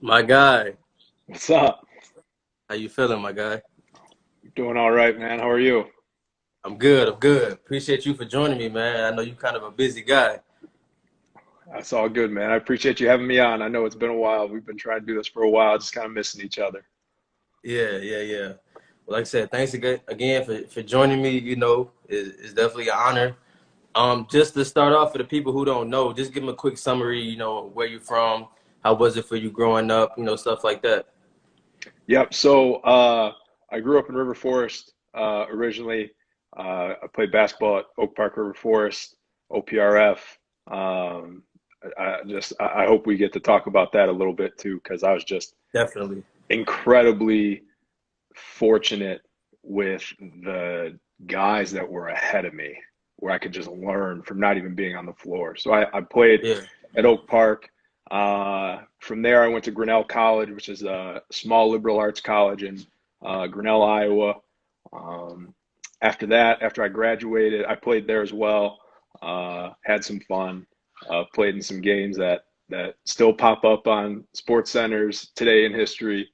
My guy, What's up? how you feeling, my guy? Doing all right, man. How are you? I'm good. I'm good. Appreciate you for joining me, man. I know you kind of a busy guy. That's all good, man. I appreciate you having me on. I know it's been a while. We've been trying to do this for a while, just kind of missing each other. Yeah, yeah, yeah. Well, like I said, thanks again for joining me. It's definitely an honor. Just to start off, for the people who don't know, just give them a quick summary. Where you're from, how was it for you growing up, stuff like that. Yep. I grew up in River Forest originally. I played basketball at Oak Park River Forest, OPRF. I hope we get to talk about that a little bit too, because I was just Definitely. incredibly fortunate with the guys that were ahead of me, where I could just learn from not even being on the floor. I played Yeah. at Oak Park. From there, I went to Grinnell College, which is a small liberal arts college in Grinnell, Iowa. Um, After that, after I graduated, I played there as well. Had some fun. Played in some games that still pop up on Sports Centers today in history.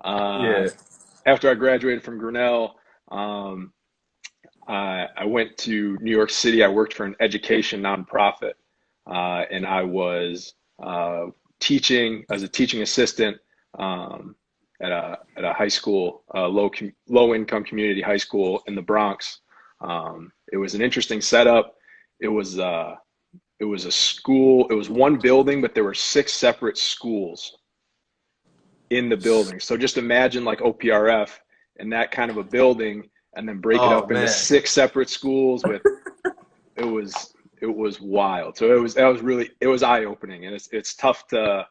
Uh, Yeah. After I graduated from Grinnell, um, I went to New York City. I worked for an education nonprofit, and I was teaching as a teaching assistant at a high school, low income community high school in the Bronx. It was an interesting setup. It was uh, it was a school. It was one building, but there were six separate schools in the building. So just imagine like OPRF and that kind of a building, and then break it Oh up into man. six separate schools with it was it was wild. So it was eye opening, and it's tough to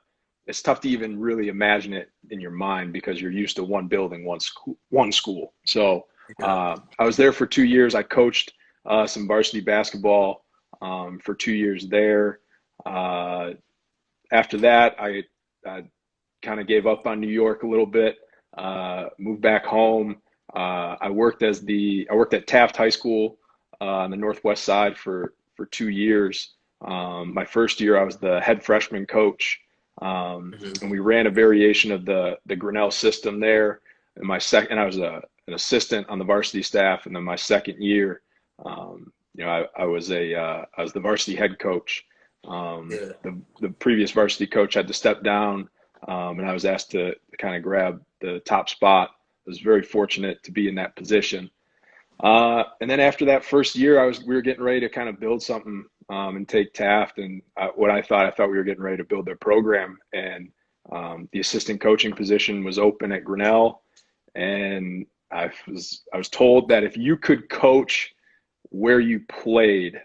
even really imagine it in your mind because you're used to one building, one school. So Yeah. I was there for 2 years. I coached some varsity basketball for 2 years there. Uh, After that, I kind of gave up on New York a little bit, moved back home. I worked at Taft High School on the Northwest Side for 2 years. My first year, I was the head freshman coach, Mhm. and we ran a variation of the Grinnell system there. And I was an assistant on the varsity staff. And then my second year, I was the varsity head coach. Yeah. The previous varsity coach had to step down, and I was asked to kind of grab the top spot. I was very fortunate to be in that position. And then after that first year, we were getting ready to kind of build something and take Taft. And I thought we were getting ready to build their program. And the assistant coaching position was open at Grinnell. And I was told that if you could coach where you played,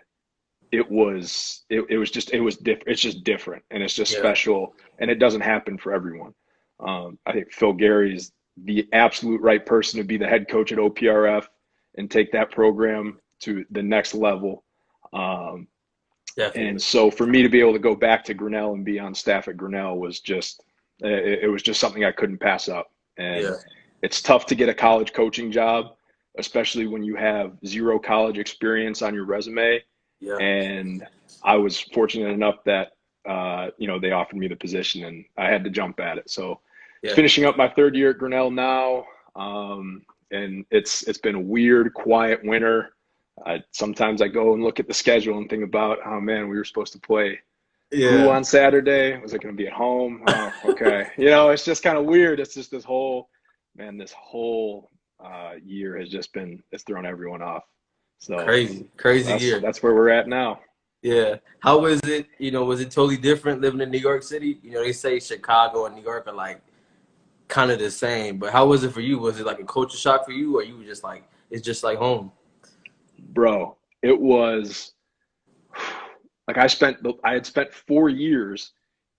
it was different. It's just different, and it's just Yeah. special, and it doesn't happen for everyone. I think Phil Gary is the absolute right person to be the head coach at OPRF and take that program to the next level. Um, and Definitely. so for me to be able to go back to Grinnell and be on staff at Grinnell was just it was just something I couldn't pass up. And Yeah. it's tough to get a college coaching job, especially when you have zero college experience on your resume. Yeah. And I was fortunate enough that they offered me the position, and I had to jump at it. So Yeah. finishing up my third year at Grinnell now, and it's been a weird, quiet winter. Sometimes I go and look at the schedule and think about, oh man, we were supposed to play who Yeah. on Saturday? Was it going to be at home? Oh, okay. It's just kind of weird. It's just this whole year has just been, it's thrown everyone off. So Crazy, crazy year. that's where we're at now. Yeah. How was it? Was it totally different living in New York City? They say Chicago and New York are like kind of the same, but how was it for you? Was it like a culture shock for you, or you were just like, it's just like home? Bro, it was like I had spent 4 years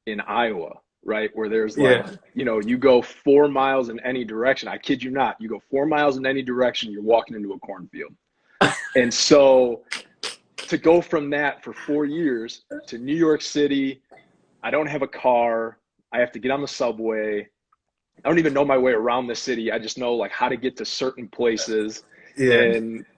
in Iowa, right? Where there's like, Yeah. you go 4 miles in any direction. I kid you not. You go 4 miles in any direction, you're walking into a cornfield. And so to go from that for 4 years to New York City, I don't have a car. I have to get on the subway. I don't even know my way around the city. I just know like how to get to certain places, Yeah.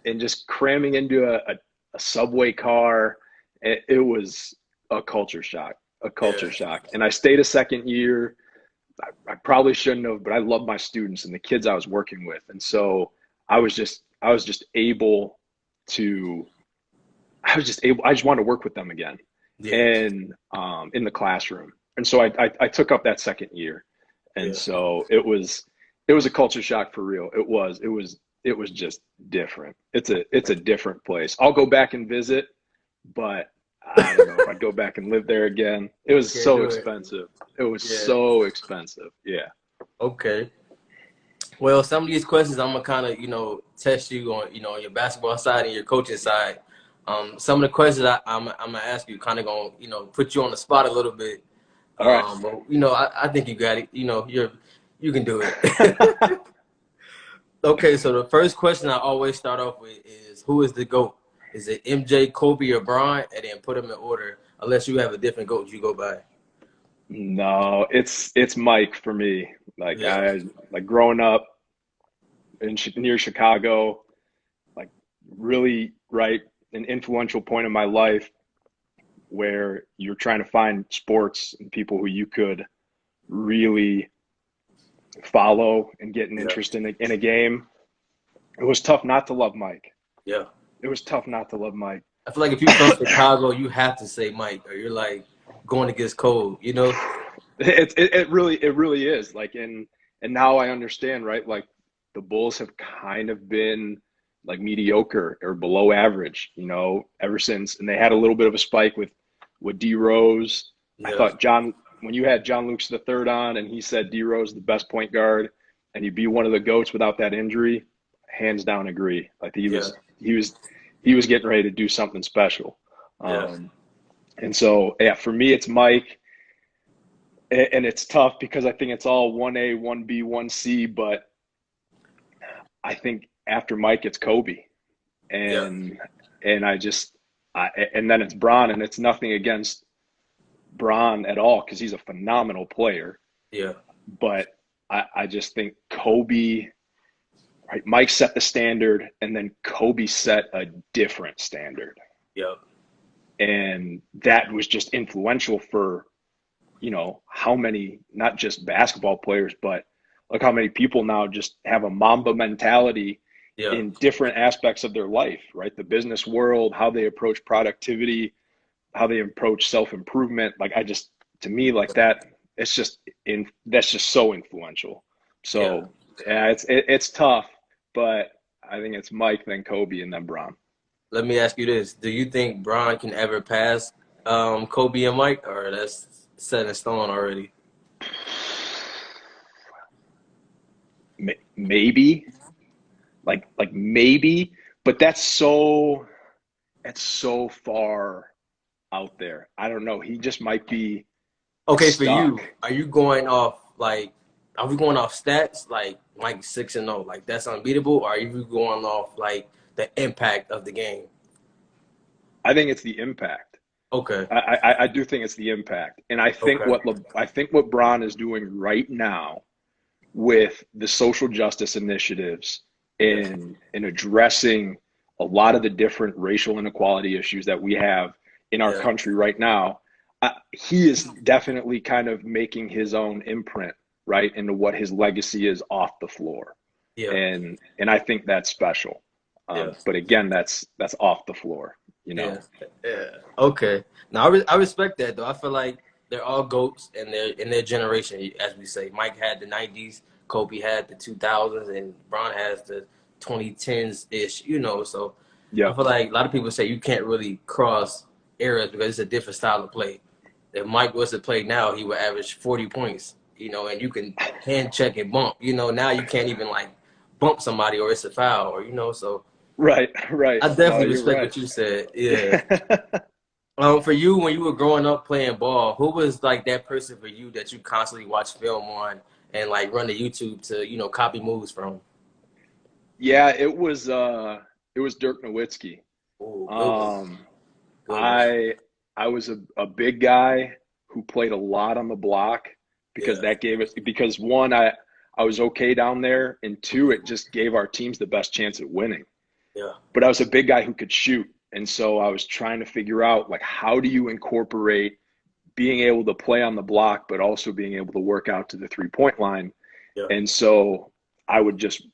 and just cramming into a subway car. It was a culture shock, a Yeah. culture shock. And I stayed a second year. I probably shouldn't have, but I love my students and the kids I was working with. And so I was just able to, I just wanted to work with them again Yeah, and in the classroom. And so I took up that second year. And yeah. so it was a culture shock for real. It was just different. It's a different place. I'll go back and visit, but I don't know if I'd go back and live there again. It You was can't so do it. expensive. It was Yeah. so expensive. Yeah. Okay. Well, some of these questions I'm gonna kind of, test you on, on your basketball side and your coaching side. Some of the questions I'm gonna ask you kind of gonna, put you on the spot a little bit. All right. But I think you got it. You can do it. Okay, so the first question I always start off with is who is the GOAT? Is it MJ, Kobe, or Bron? And then put them in order, unless you have a different GOAT you go by. No, it's Mike for me. Like Yeah, like growing up near Chicago, like really right an influential point in my life where you're trying to find sports and people who you could really follow and get an yeah, interest in a game. It was tough not to love Mike. yeah. It was tough not to love Mike. I feel like if you're from Chicago, you have to say Mike, or you're like going against Cole. It really is like and now I understand, right? Like the Bulls have kind of been like mediocre or below average, ever since. And they had a little bit of a spike with D Rose. I Yeah, thought when you had John Lucas the third on and he said D Rose the best point guard and he'd be one of the GOATs without that injury, hands down agree. Like yeah, he was getting ready to do something special. yeah, Um, and so yeah, for me it's Mike. And it's tough because I think it's all 1A, 1B, 1C, but I think after Mike it's Kobe. yeah, And and then it's Bron, and it's nothing against Bron at all because he's a phenomenal player. yeah, But I just think Kobe, right? Mike set the standard, and then Kobe set a different standard. yeah, And that was just influential for, how many, not just basketball players, but look how many people now just have a Mamba mentality yeah, in different aspects of their life, right? The business world, how they approach productivity, how they approach self-improvement. Like to me, like that, that's just so influential. yeah. So yeah, it's tough, but I think it's Mike, then Kobe, and then Bron. Let me ask you this: do you think Bron can ever pass Kobe and Mike, or that's set in stone already? Maybe, like maybe, but that's so far out there. I don't know. He just might be Okay, for you, stuck. are you going off like, are we going off stats like Mike 6-0, like that's unbeatable, or are you going off like the impact of the game? I think it's the impact. Okay, I do think it's the impact, and okay, I think what Bron is doing right now with the social justice initiatives yeah, in addressing a lot of the different racial inequality issues that we have in our yeah, country right now. He is definitely kind of making his own imprint, right, into what his legacy is off the floor, yeah, and I think that's special. yeah. But again, that's off the floor, you know. Yeah, yeah. Okay. Now I respect that though. I feel like they're all goats in their generation, as we say. Mike had the '90s, Kobe had the 2000s, and Bron has the 2010s ish. So I Yeah, feel like a lot of people say you can't really cross eras because it's a different style of play. If Mike was to play now, he would average 40 points. And you can hand check and bump. Now you can't even like bump somebody or it's a foul So right, right. I No, definitely you're respect right. what you said. Yeah. For you, when you were growing up playing ball, who was like that person for you that you constantly watch film on and like run to YouTube to, copy moves from? Yeah, it was Dirk Nowitzki. Oh, good one. Um, Good one. I I was a big guy who played a lot on the block because Yeah. that gave us because one, I was okay down there, and two, it just gave our teams the best chance at winning. Yeah. But I was a big guy who could shoot. And so I was trying to figure out like how do you incorporate being able to play on the block, but also being able to work out to the 3-point line. Yeah. And so I would just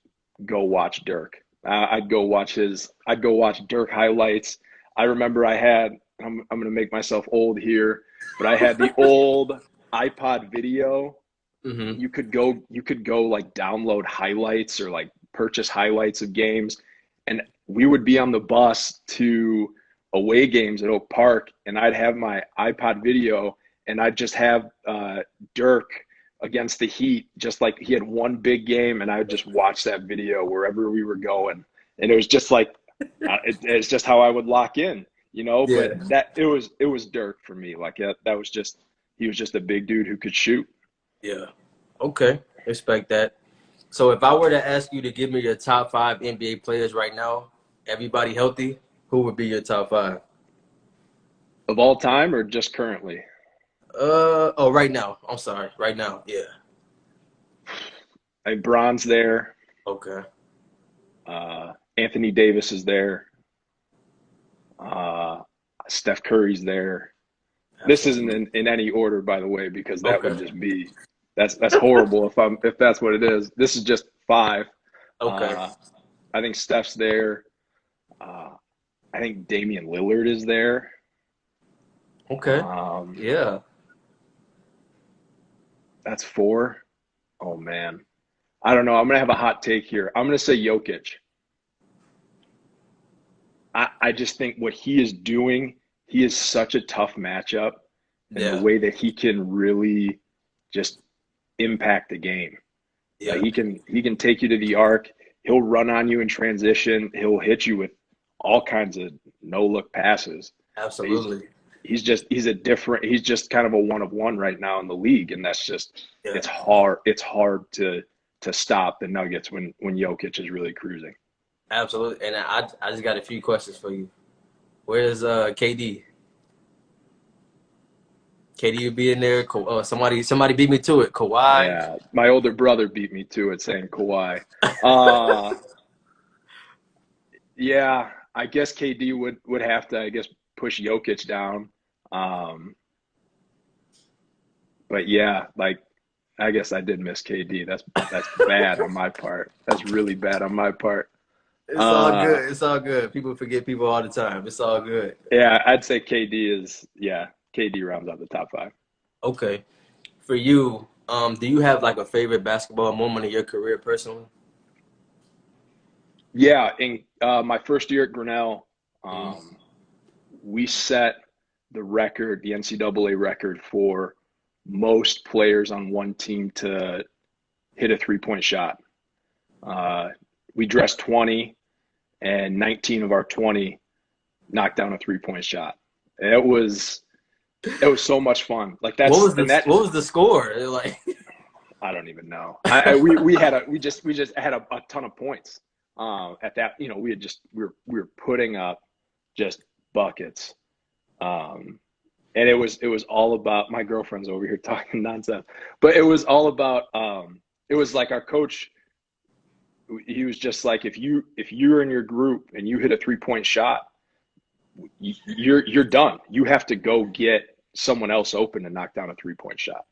go watch Dirk. I'd go watch Dirk highlights. I remember I'm going to make myself old here, but I had the old iPod video. Mm-hmm. You could go like download highlights or like purchase highlights of games. And we would be on the bus to away games at Oak Park, and I'd have my iPod video, and I'd just have Dirk against the Heat, just like he had one big game, and I would just watch that video wherever we were going. And it was just like, it's just how I would lock in, Yeah. but it was Dirk for me. Like that was just, he was just a big dude who could shoot. Yeah. Okay. Respect that. So if I were to ask you to give me your top 5 NBA players right now, everybody healthy, who would be your top 5? Of all time or just currently? Oh, right now. I'm sorry. Right now. Yeah. Like Bron's there. Okay. Anthony Davis is there. Steph Curry's there. This isn't in any order, by the way, because that would just be that's horrible if that's what it is. This is just 5. Okay. I think Steph's there. I think Damian Lillard is there. Okay. Yeah. That's 4. Oh man, I don't know. I'm gonna have a hot take here. I'm gonna say Jokic. I just think what he is doing, he is such a tough matchup, and the Yeah. way that he can really just impact the game. Yeah. He can take you to the arc. He'll run on you in transition. He'll hit you with all kinds of no look passes. Absolutely. He's just kind of a one of one right now in the league, and that's just Yeah. it's hard to stop the Nuggets when Jokic is really cruising. Absolutely. And I just got a few questions for you. Where's KD? KD would be in there. Somebody beat me to it. Kawhi. Yeah, my older brother beat me to it saying Kawhi. Yeah, I guess KD would have to, I guess, push Jokic down. But yeah, like I guess I did miss KD. That's bad on my part. That's really bad on my part. It's all good. It's all good. People forget people all the time. It's all good. Yeah, I'd say KD rounds out the top 5. Okay. For you, do you have like a favorite basketball moment in your career personally? Yeah, in my first year at Grinnell, we set the NCAA record for most players on one team to hit a 3-point shot. We dressed 20, and 19 of our 20 knocked down a 3-point shot. It was so much fun. Like what was the score? Like I don't even know. We just had a ton of points. At that, we were putting up just buckets. And it was all about, my girlfriend's over here talking nonsense, but it was all about, it was like our coach, he was just like, if you're in your group and you hit a 3-point shot, you're done. You have to go get someone else open to knock down a 3-point shot.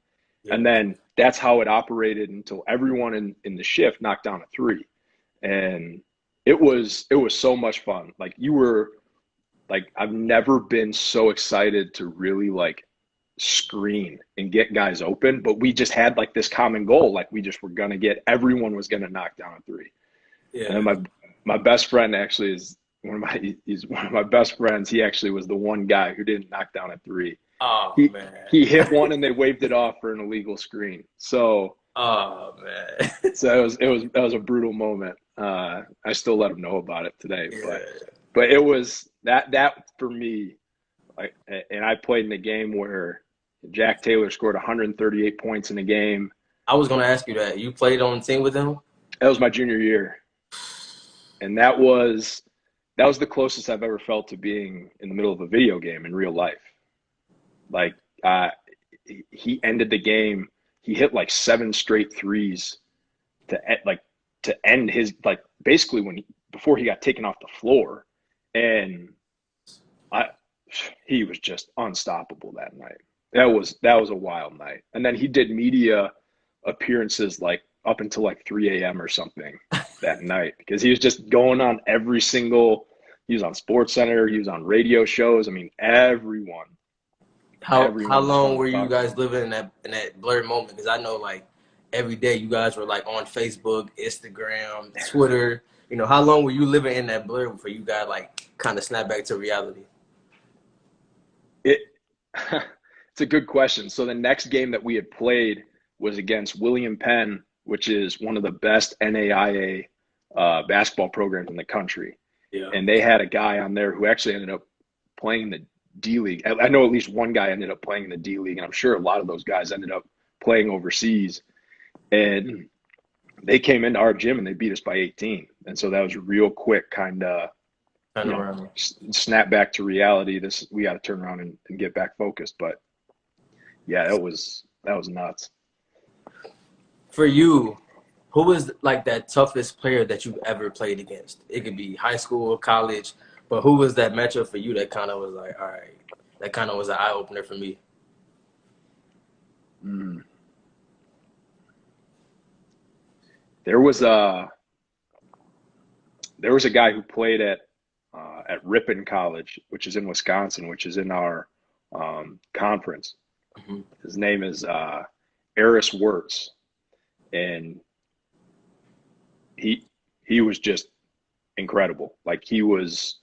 Yeah. And then that's how it operated until everyone in the shift knocked down a 3. And it was so much fun. Like I've never been so excited to really like screen and get guys open, but we just had like this common goal. Like we just were going to everyone was going to knock down a 3. Yeah. And my best friend actually is he's one of my best friends. He actually was the one guy who didn't knock down a 3. Oh, man. He hit one and they waved it off for an illegal screen. So, oh man. So that was a brutal moment. I still let him know about it today, but it was that for me, like, and I played in a game where Jack Taylor scored 138 points in a game. I was going to ask you that. You played on the team with him? That was my junior year. And that was the closest I've ever felt to being in the middle of a video game in real life. Like, he ended the game. He hit like 7 straight threes to end his, like, basically before he got taken off the floor. And he was just unstoppable that night. that was a wild night. And then he did media appearances like up until like 3 a.m. or something that night because he was just going on every single. He was on Sports Center. He was on radio shows. I mean, How everyone just long wanted were to you talk to guys him. living in that blurred moment? Because I know like every day you guys were like on Facebook, Instagram, Twitter. You know, how long were you living in that blur before you got like kind of snap back to reality? It it's a good question. So the next game that we had played was against William Penn, which is one of the best NAIA basketball programs in the country. Yeah. And they had a guy on there who actually ended up playing in the D League. I know at least one guy ended up playing in the D League, and I'm sure a lot of those guys ended up playing overseas. And they came into our gym and they beat us by 18. And so that was real quick, kind of, Turn around. snap back to reality. This we got to turn around and get back focused. But yeah, that was nuts. For you, who was like that toughest player that you've ever played against? It could be high school, college, but who was that matchup for you that kind of was like, all right, that kind of was an eye opener for me? Mm. There was a there was a guy who played at Ripon College, which is in Wisconsin, which is in our conference. Hmm. His name is Eris Wirtz, and he he was just incredible. Like he was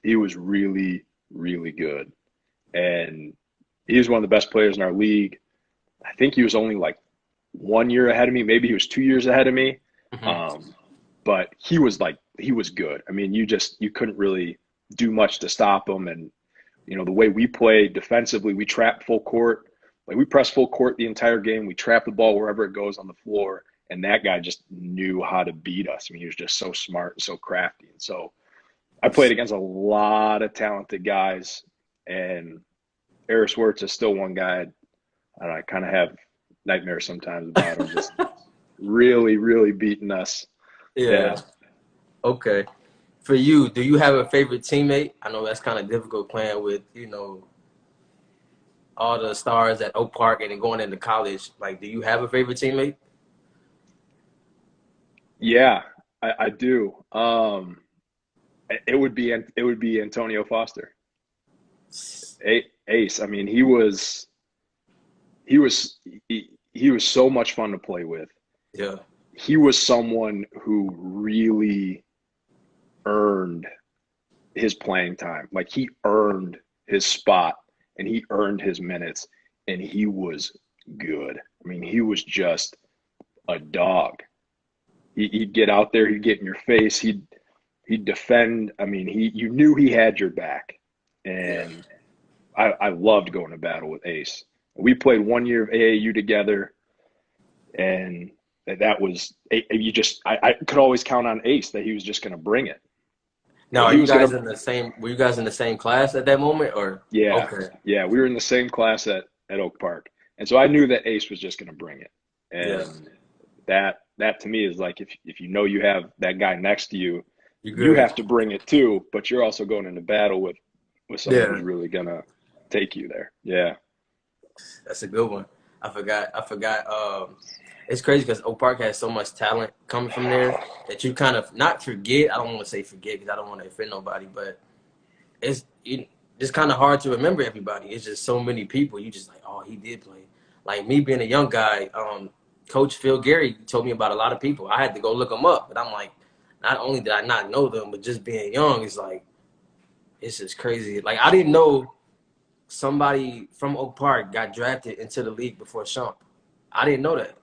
really really good, and he was one of the best players in our league. I think he was only like 1 year ahead of me. Maybe he was 2 years ahead of me. Hmm. Um, but he was good. I mean, you couldn't really do much to stop him. And the way we play defensively, we trap full court. Like we press full court the entire game. We trap the ball wherever it goes on the floor. And that guy just knew how to beat us. I mean, he was just so smart and so crafty. And so I played against a lot of talented guys, and Eris Wirtz is still one guy. I don't know, I kind of have nightmares sometimes about him just really, really beating us. Yeah. Yeah. Okay. For you, do you have a favorite teammate? I know that's kind of difficult playing with, all the stars at Oak Park and then going into college. Like, do you have a favorite teammate? Yeah, I do. It would be Antonio Foster. Ace. I mean, he was so much fun to play with. Yeah. He was someone who really earned his playing time. Like he earned his spot and he earned his minutes, and he was good. I mean, he was just a dog. He'd get out there, he'd get in your face, he'd defend. I mean, you knew he had your back, Yeah. and I loved going to battle with Ace. We played 1 year of AAU together, and that was you just I could always count on Ace that he was just going to bring it. Now, are He you was guys gonna in the same? Were you guys in the same class at that moment, or Yeah, okay? yeah. We were in the same class at Oak Park, and so I knew that Ace was just going to bring it, Yeah, and that to me is like if you know you have that guy next to you, you you good? have to bring it too, but you're also going into battle with someone Yeah, who's really gonna take you there. Yeah. that's a good one. I forgot. I forgot. It's crazy because Oak Park has so much talent coming from there that you kind of not forget. I don't want to say forget because I don't want to offend nobody, but it's kind of hard to remember everybody. It's just so many people. You just like, oh, he did play. Like me being a young guy, Coach Phil Gary told me about a lot of people. I had to go look them up, but I'm like, not only did I not know them, but just being young, it's like it's just crazy. Like I didn't know somebody from Oak Park got drafted into the league before Shump. I didn't know that.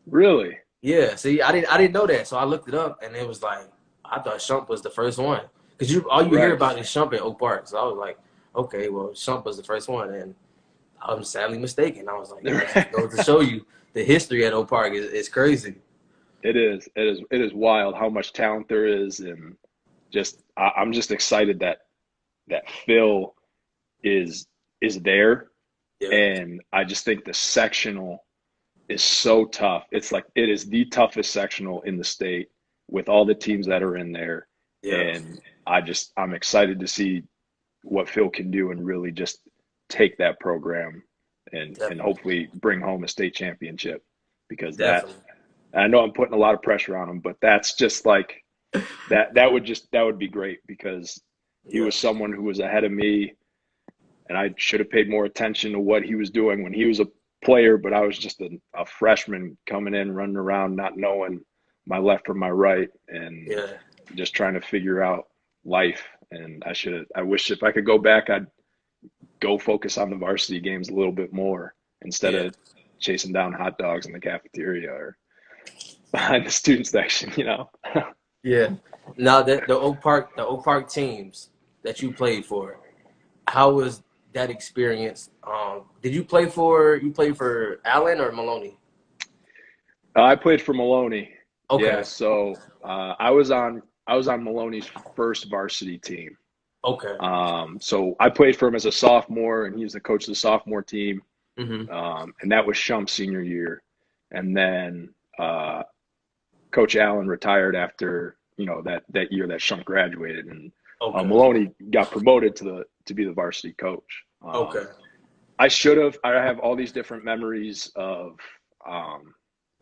Really? Yeah, see, I didn't know that, so I looked it up, and it was like I thought Shump was the first one because you all you hear Right. about is Shump at Oak Park. So I was like, okay, well, Shump was the first one, and I was sadly mistaken. I was like, that just goes to show you the history at Oak Park is crazy. It is. It is wild how much talent there is, and I'm just excited that Phil is is there, Yeah, and I just think the sectional is so tough. It's like it is the toughest sectional in the state with all the teams that are in there, yeah, and I'm excited to see what Phil can do and really just take that program and Definitely. hopefully bring home a state championship, because that, Definitely. I know I'm putting a lot of pressure on him, but that's just like that would be great, because he Yeah. was someone who was ahead of me, and I should have paid more attention to what he was doing when he was a player, but I was just a freshman coming in, running around, not knowing my left from my right, and Yeah. just trying to figure out life. And I wish if I could go back, I'd go focus on the varsity games a little bit more instead Yeah. of chasing down hot dogs in the cafeteria or behind the student section, you know? Yeah. Now that the Oak Park teams that you played for, how was that experience? Did you play for Allen or Maloney? I played for Maloney. Yeah, Okay. so I was on Maloney's first varsity team. Okay. So I played for him as a sophomore, and he was the coach of the sophomore team. Hmm. And that was Shump's senior year. And then Coach Allen retired after, you know, that year that Shump graduated, and Okay. Maloney got promoted to be the varsity coach. Okay. I have all these different memories um,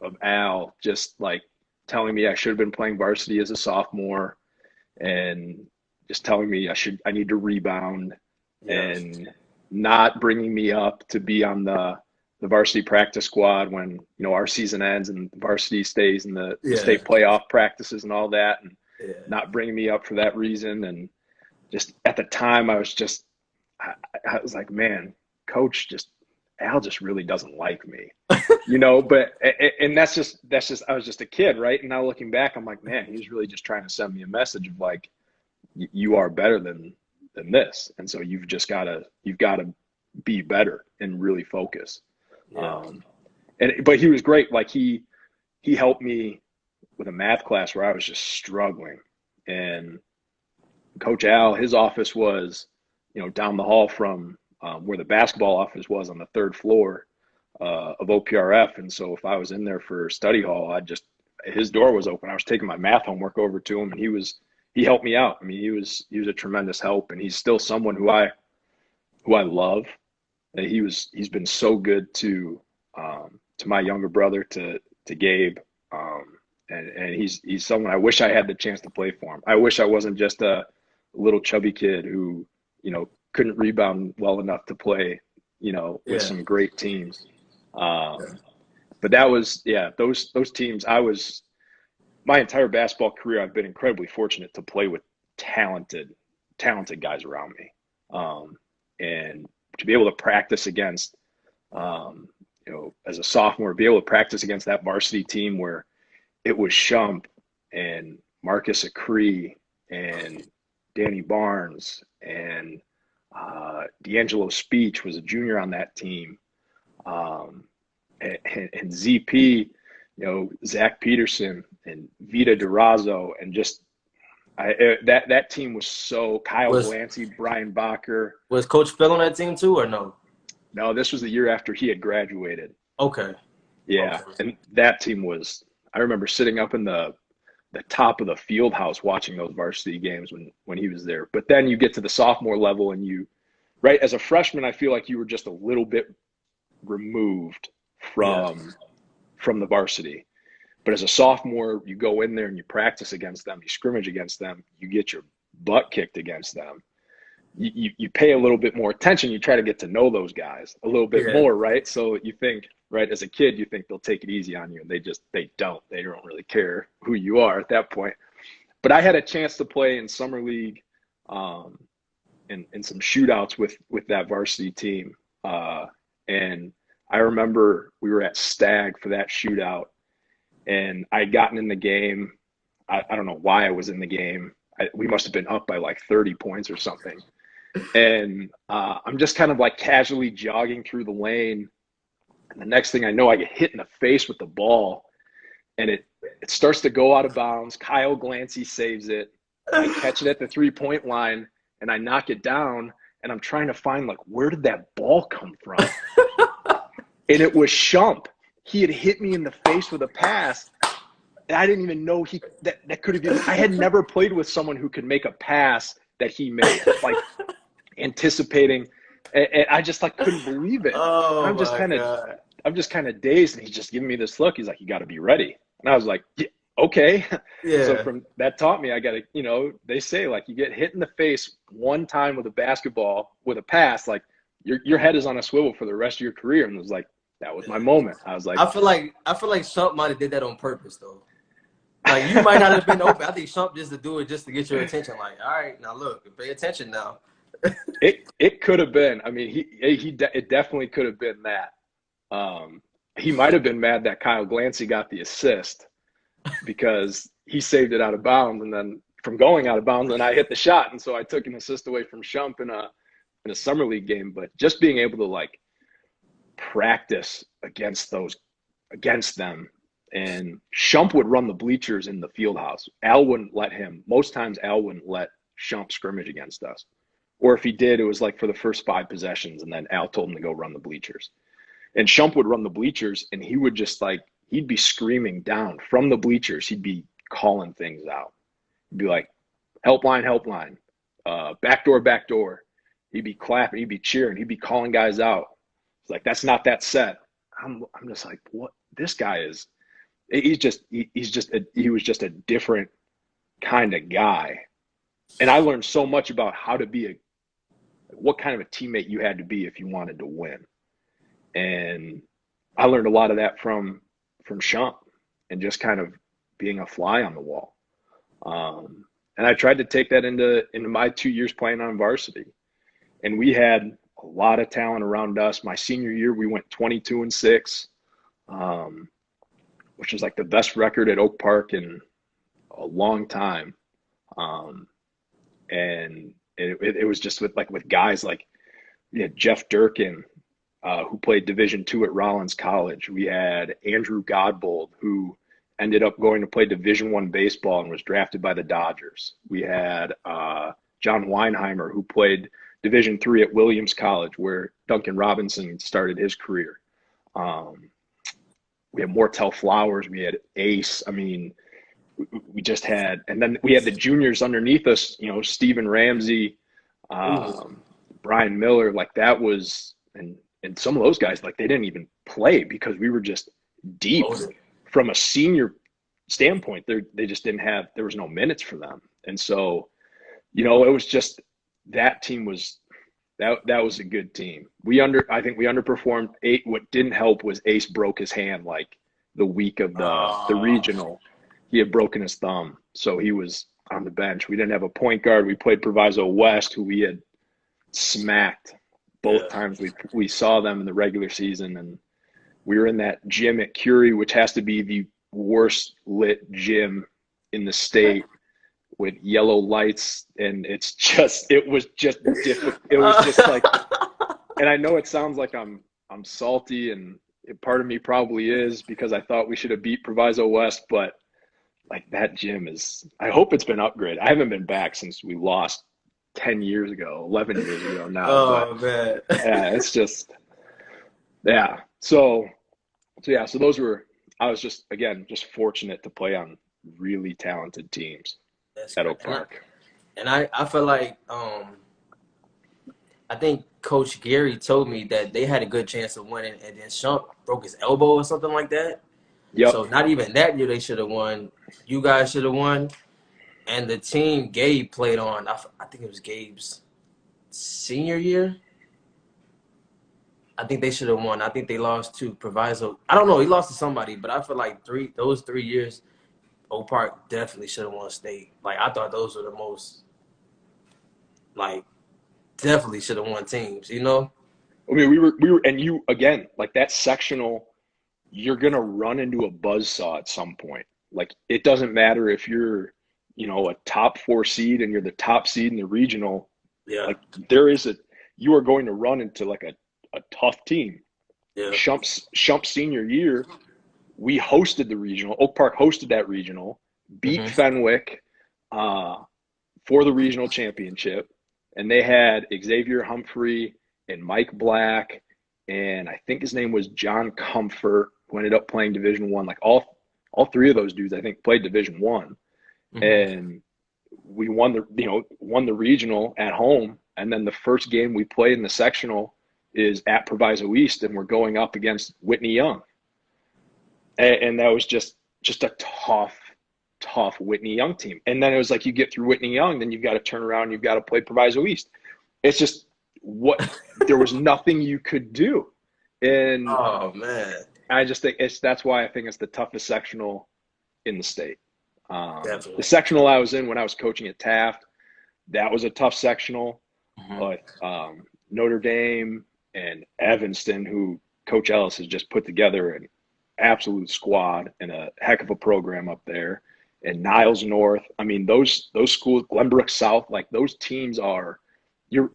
of Al just like telling me I should have been playing varsity as a sophomore, and just telling me I need to rebound, Yeah. and not bringing me up to be on the varsity practice squad when, you know, our season ends and the varsity stays in the Yeah. state playoff practices and all that, and Yeah. not bringing me up for that reason. And just at the time I, I was like, man, coach just Al just really doesn't like me, you know. But and that's just I was just a kid, right? And now looking back, I'm like, man, he was really just trying to send me a message of like, you are better than this, and so you've gotta be better and really focus. Yeah. um and but he was great. Like he helped me with a math class where I was just struggling, and Coach Al, his office was, you know, down the hall from where the basketball office was, on the third floor of OPRF. And so if I was in there for study hall, his door was open. I was taking my math homework over to him, and he helped me out. I mean, he was a tremendous help, and he's still someone who I love. And he's been so good to my younger brother, to Gabe. And he's someone I wish I had the chance to play for him. I wish I wasn't just a little chubby kid who, you know, couldn't rebound well enough to play, you know, with Yeah. some great teams. But that was, yeah, those teams. My entire basketball career, I've been incredibly fortunate to play with talented guys around me, and to be able to practice against, you know, as a sophomore, be able to practice against that varsity team where it was Shump and Marcus Acree and Danny Barnes, and D'Angelo Speech was a junior on that team, um, and ZP, you know, Zach Peterson and Vita Durazo, and just that team was so, Kyle Was Glancy, Brian Bacher. was Coach Phil on that team too, or no? No, this was the year after he had graduated. Okay. Yeah, Okay. and that team was. I remember sitting up in the top of the field house watching those varsity games when he was there. But then you get to the sophomore level, and right, as a freshman, I feel like you were just a little bit removed Yeah. from the varsity. But as a sophomore, you go in there and you practice against them, you scrimmage against them, you get your butt kicked against them. You pay a little bit more attention. You try to get to know those guys a little bit Yeah. more, right? So you think, right, as a kid, you think they'll take it easy on you, and they don't. They don't really care who you are at that point. But I had a chance to play in summer league, um, and some shootouts with that varsity team. And I remember we were at Stag for that shootout, and I'd gotten in the game. I don't know why I was in the game. We must have been up by like 30 points or something. And I'm just kind of like casually jogging through the lane. And the next thing I know, I get hit in the face with the ball, and it starts to go out of bounds. Kyle Glancy saves it. I catch it at the 3-point line, and I knock it down. And I'm trying to find, like, where did that ball come from? And it was Shump. He had hit me in the face with a pass. And I didn't even know that could have been. I had never played with someone who could make a pass that he made, like anticipating. And I just like couldn't believe it. And Oh my God. I'm just kind of dazed, and he's just giving me this look. He's like, "You got to be ready." And I was like, yeah, "Okay." So Yeah. from that taught me I got to, they say like you get hit in the face one time with a basketball with a pass, like your head is on a swivel for the rest of your career. And it was like that was my moment. I was like, I feel like Shump might have did that on purpose though. Like you might not have been open. I think Shump just to do it just to get your attention. Like, all right, now look, pay attention now. it could have been. I mean, it definitely could have been that. He might have been mad that Kyle Glancy got the assist because he saved it out of bounds, and then from going out of bounds, and I hit the shot, and so I took an assist away from Shump in a summer league game. But just being able to like practice against them, and Shump would run the bleachers in the field house. Al wouldn't let him. Most times, Al wouldn't let Shump scrimmage against us, or if he did, it was like for the first 5 possessions, and then Al told him to go run the bleachers. And Shump would run the bleachers, and he would just like, he'd be screaming down from the bleachers. He'd be calling things out. He'd be like, help line, back door, back door. He'd be clapping, he'd be cheering, he'd be calling guys out. It's like, that's not that set. I'm just like, what? This guy is, he was just a different kind of guy. And I learned so much about how to be what kind of a teammate you had to be if you wanted to win. And I learned a lot of that from Shump and just kind of being a fly on the wall. And I tried to take that into my 2 years playing on varsity. And we had a lot of talent around us. My senior year, we went 22-6, which was like the best record at Oak Park in a long time. And it was just with guys like we had Jeff Durkin, who played Division II at Rollins College. We had Andrew Godbold, who ended up going to play Division I baseball and was drafted by the Dodgers. We had John Weinheimer, who played Division III at Williams College, where Duncan Robinson started his career. We had Mortel Flowers. We had Ace. I mean, we just had, and then we had the juniors underneath us, Stephen Ramsey, Brian Miller, like that was, and some of those guys, like they didn't even play because we were just deep from a senior standpoint. They just didn't have, there was no minutes for them. And so, it was just, that team was, that was a good team. I think we underperformed. What didn't help was Ace broke his hand like the week of the regional. He had broken his thumb, so he was on the bench. We didn't have a point guard. We played Proviso West, who we had smacked both times we saw them in the regular season. And we were in that gym at Curie, which has to be the worst lit gym in the state, with yellow lights. And it was just difficult. It was just like, and I know it sounds like I'm salty, and part of me probably is, because I thought we should have beat Proviso West, but like that gym is, I hope it's been upgraded. I haven't been back since we lost 10 years ago, 11 years ago now. Oh, man. Yeah, it's just, yeah. So those were, I was just fortunate to play on really talented teams at Oak Park. And I feel like, I think Coach Gary told me that they had a good chance of winning, and then Shump broke his elbow or something like that. Yep. So not even that year they should have won. You guys should have won. And the team Gabe played on, I think it was Gabe's senior year. I think they should have won. I think they lost to Proviso. I don't know. He lost to somebody, but I feel like those 3 years, Oak Park definitely should have won state. Like, I thought those were the most, like, definitely should have won teams, I mean, we were, and you, again, like that sectional, you're going to run into a buzzsaw at some point. Like, it doesn't matter if you're, a top 4 seed and you're the top seed in the regional. Yeah. Like, you are going to run into like a tough team. Yeah. Shump's senior year, we hosted the regional. Oak Park hosted that regional, beat Fenwick for the regional championship. And they had Xavier Humphrey and Mike Black, and I think his name was John Comfort, who ended up playing Division I. Like all 3 of those dudes, I think, played Division I. And we won the regional at home, And then the first game we played in the sectional is at Proviso East, and we're going up against Whitney Young. And that was just a tough Whitney Young team. And then it was like you get through Whitney Young, then you've got to turn around, you've got to play Proviso East. It's just there was nothing you could do. And Oh man, I just think that's why I think it's the toughest sectional in the state. The definitely. sectional I was in when I was coaching at Taft, that was a tough sectional. Hmm. But Notre Dame and Evanston, who Coach Ellis has just put together an absolute squad and a heck of a program up there, and Niles North. I mean, those schools, Glenbrook South, like those teams are. You're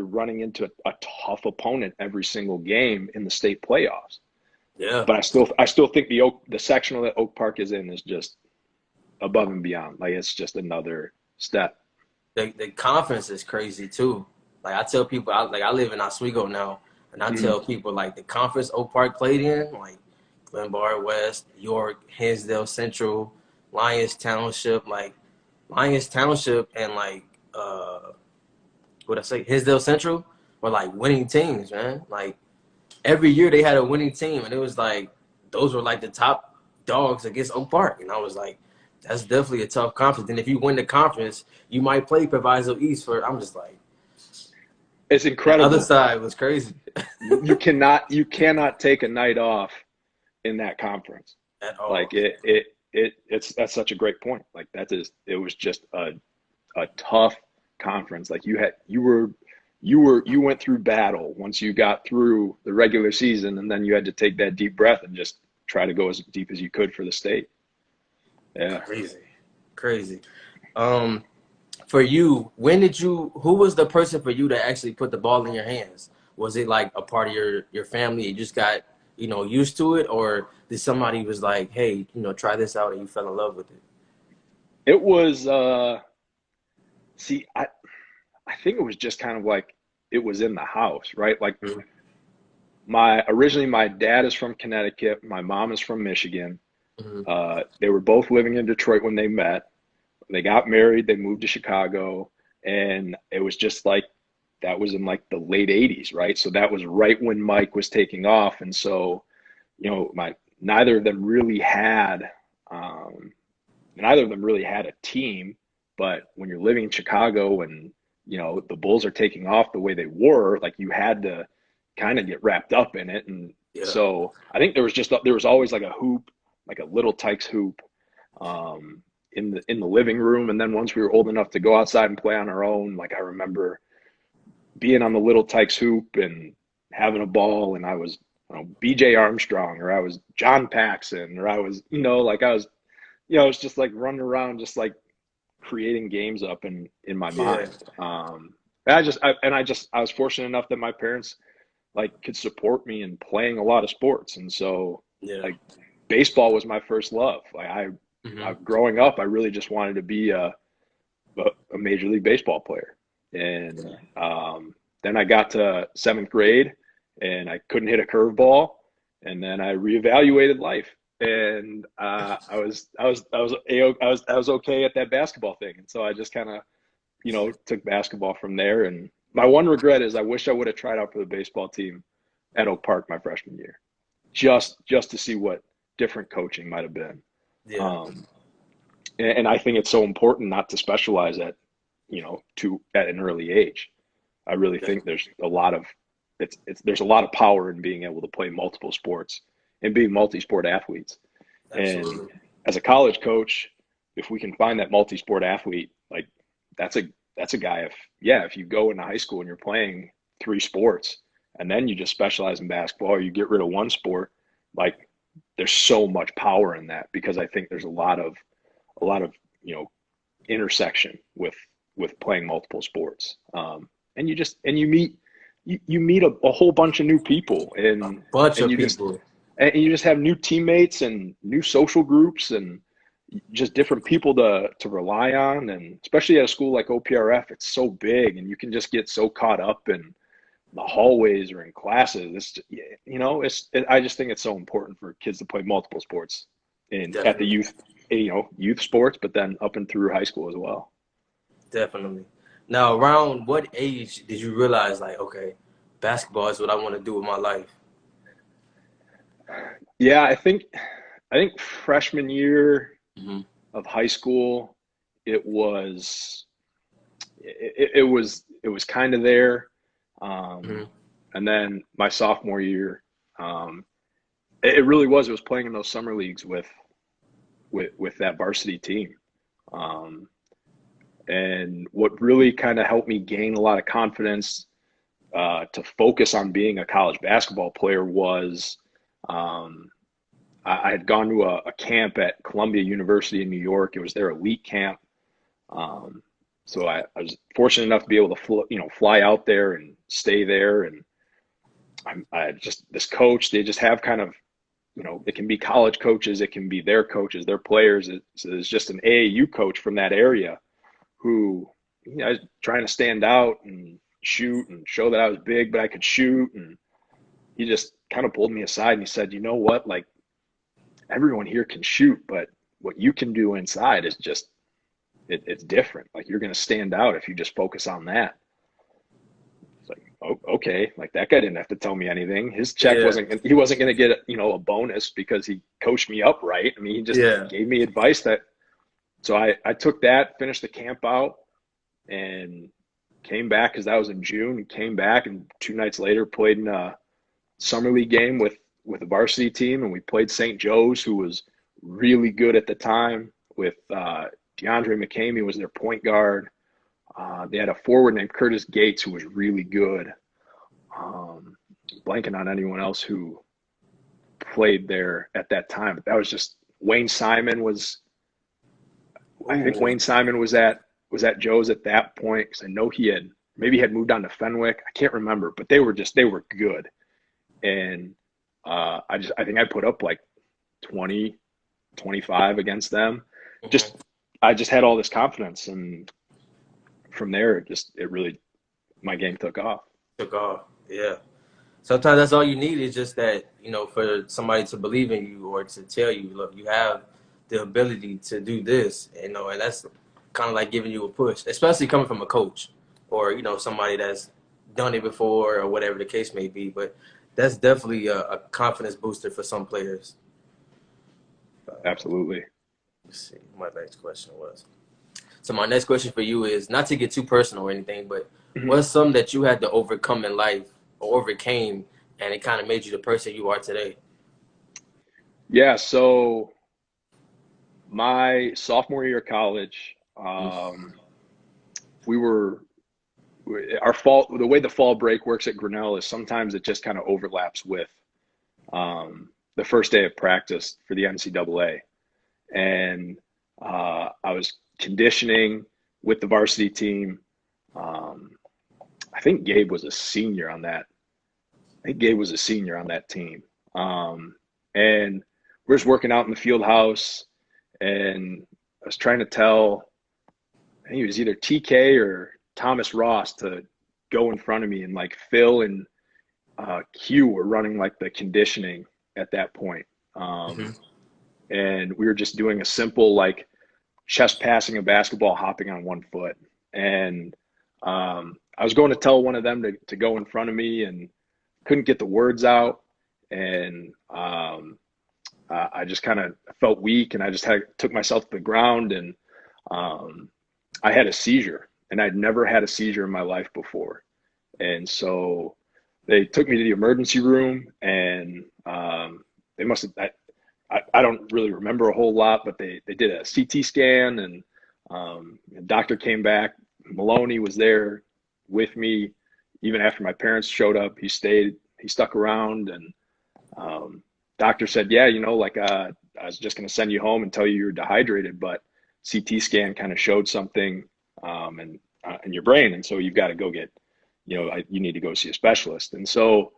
running into a tough opponent every single game in the state playoffs. Yeah. But I still think the sectional that Oak Park is in is just above and beyond. Like it's just another step. The conference is crazy too. Like I tell people, I live in Oswego now, and I Mhm. tell people like the conference Oak Park played in, like Glenbard West, York, Hinsdale Central, Lyons Township, like Lyons Township and like what I say, Hinsdale Central were like winning teams, man. Like every year they had a winning team, and it was like those were like the top dogs against Oak Park, and I was like, that's definitely a tough conference. And if you win the conference, you might play Proviso East for. I'm just like, It's that other incredible. side was crazy You cannot take a night off in that conference. at Like all. it's that's such a great point. Like it was just a tough conference. Like you went through battle once you got through the regular season, and then you had to take that deep breath and just try to go as deep as you could for the state. Yeah. Crazy, crazy. Um, for you, who was the person for you that actually put the ball in your hands? Was it like a part of your family? You just got, used to it, or did somebody was like, hey, try this out and you fell in love with it? It was see, I think it was just kind of like it was in the house, right? Like Mhm. originally my dad is from Connecticut, my mom is from Michigan. Mhm. They were both living in Detroit when they met. They got married, they moved to Chicago, and it was just like that was in like the late 80s, right? So that was right when Mike was taking off. And so, my neither of them really had um, neither of them really had a team, but when you're living in Chicago and the Bulls are taking off the way they were, like you had to kind of get wrapped up in it. And Yeah. so I think there was always like a hoop, like a little Tykes hoop, um, in the living room. And then once we were old enough to go outside and play on our own, like I remember being on the little Tykes hoop and having a ball, and I was BJ Armstrong, or I was John Paxson, or I was like I was it's just like running around, just like creating games up in my Yeah. mind. I was fortunate enough that my parents like could support me in playing a lot of sports, and so Yeah. like baseball was my first love. Like Hmm. growing up, I really just wanted to be a major league baseball player, and Yeah. then I got to seventh grade, and I couldn't hit a curveball, and then I reevaluated life, and I was okay at that basketball thing, and so I just kind of took basketball from there. And my one regret is I wish I would have tried out for the baseball team at Oak Park my freshman year, just to see what different coaching might have been. Yeah. Um, and I think it's so important not to specialize at an early age. I really think Definitely. there's a lot of there's a lot of power in being able to play multiple sports and being multi-sport athletes. And Absolutely. as a college coach, if we can find that multi-sport athlete, like that's a that's a guy. If you go into high school and you're playing three sports and then you just specialize in basketball, or you get rid of one sport, like there's so much power in that, because I think there's a lot of you know intersection with playing multiple sports. And you meet a whole bunch of new people, A and bunch and of you just people. and you just have new teammates and new social groups and just different people to rely on. And especially at a school like OPRF, it's so big, and you can just get so caught up in the hallways or in classes. I just think it's so important for kids to play multiple sports in at the Definitely. youth sports, but then up and through high school as well. Definitely. Now, around what age did you realize, like, okay, basketball is what I want to do with my life? Yeah, I think freshman year Hmm. of high school, it was it was kind of there, um, Hmm. and then my sophomore year, um, it really was. It was playing in those summer leagues with that varsity team, um, and what really kind of helped me gain a lot of confidence to focus on being a college basketball player was um, I had gone to a camp at Columbia University in New York. It was their elite camp. Um, so I was fortunate enough to be able to fly out there and stay there. And I just this coach, they just have kind of, it can be college coaches, it can be their coaches, their players. It's just an AAU coach from that area who, I was trying to stand out and shoot and show that I was big, but I could shoot. And he just kind of pulled me aside and he said, you know what, like everyone here can shoot, but what you can do inside is just it's different. Like you're going to stand out if you just focus on that. It's like, oh, okay, like that guy didn't have to tell me anything. His check Yeah, wasn't he wasn't going to get a bonus because he coached me up right. I mean, he just yeah. gave me advice that. So I took that, finished the camp out, and came back because that was in June. And came back and 2 nights later played in a summer league game with the varsity team, and we played St. Joe's, who was really good at the time. With DeAndre McCamey was their point guard. They had a forward named Curtis Gates who was really good. Um, Blanking on anyone else who played there at that time, but that was just Wayne Simon was. I think Ooh, Wayne Simon was at Joe's at that point because I know he had moved on to Fenwick. I can't remember, but they were good, and I think I put up like 20, 25 against them. Just mhm. I just had all this confidence, and from there, it really my game took off. Took off. Yeah. Sometimes that's all you need is just that, for somebody to believe in you or to tell you, look, you have the ability to do this, and that's kind of like giving you a push, especially coming from a coach or, somebody that's done it before or whatever the case may be. But that's definitely a confidence booster for some players. Absolutely. Let's see. My next question was. So my next question for you is not to get too personal or anything, but Mhm. what's something that you had to overcome in life or overcame and it kind of made you the person you are today? Yeah. So my sophomore year of college, Mm-hmm. we were our fall. The way the fall break works at Grinnell is sometimes it just kind of overlaps with the first day of practice for the NCAA, and I was conditioning with the varsity team. Um, I think Gabe was a senior on that. I think Gabe was a senior on that team. And we're just working out in the field house, and I was trying to tell, I think it was either TK or Thomas Ross to go in front of me, and like Phil and Q were running like the conditioning at that point. Um, and we were just doing a simple like chest passing a basketball, hopping on one foot. And I was going to tell one of them to go in front of me and couldn't get the words out. And I just kind of felt weak, and I just took myself to the ground, and um, I had a seizure, and I'd never had a seizure in my life before. And so they took me to the emergency room, and they must have. I don't really remember a whole lot, but they did a CT scan, and the doctor came back. Maloney was there with me even after my parents showed up. He stayed. He stuck around, and um, doctor said, "Yeah, like I was just going to send you home and tell you you're dehydrated, but CT scan kind of showed something in your brain, and so you've got to go get, you need to go see a specialist." And so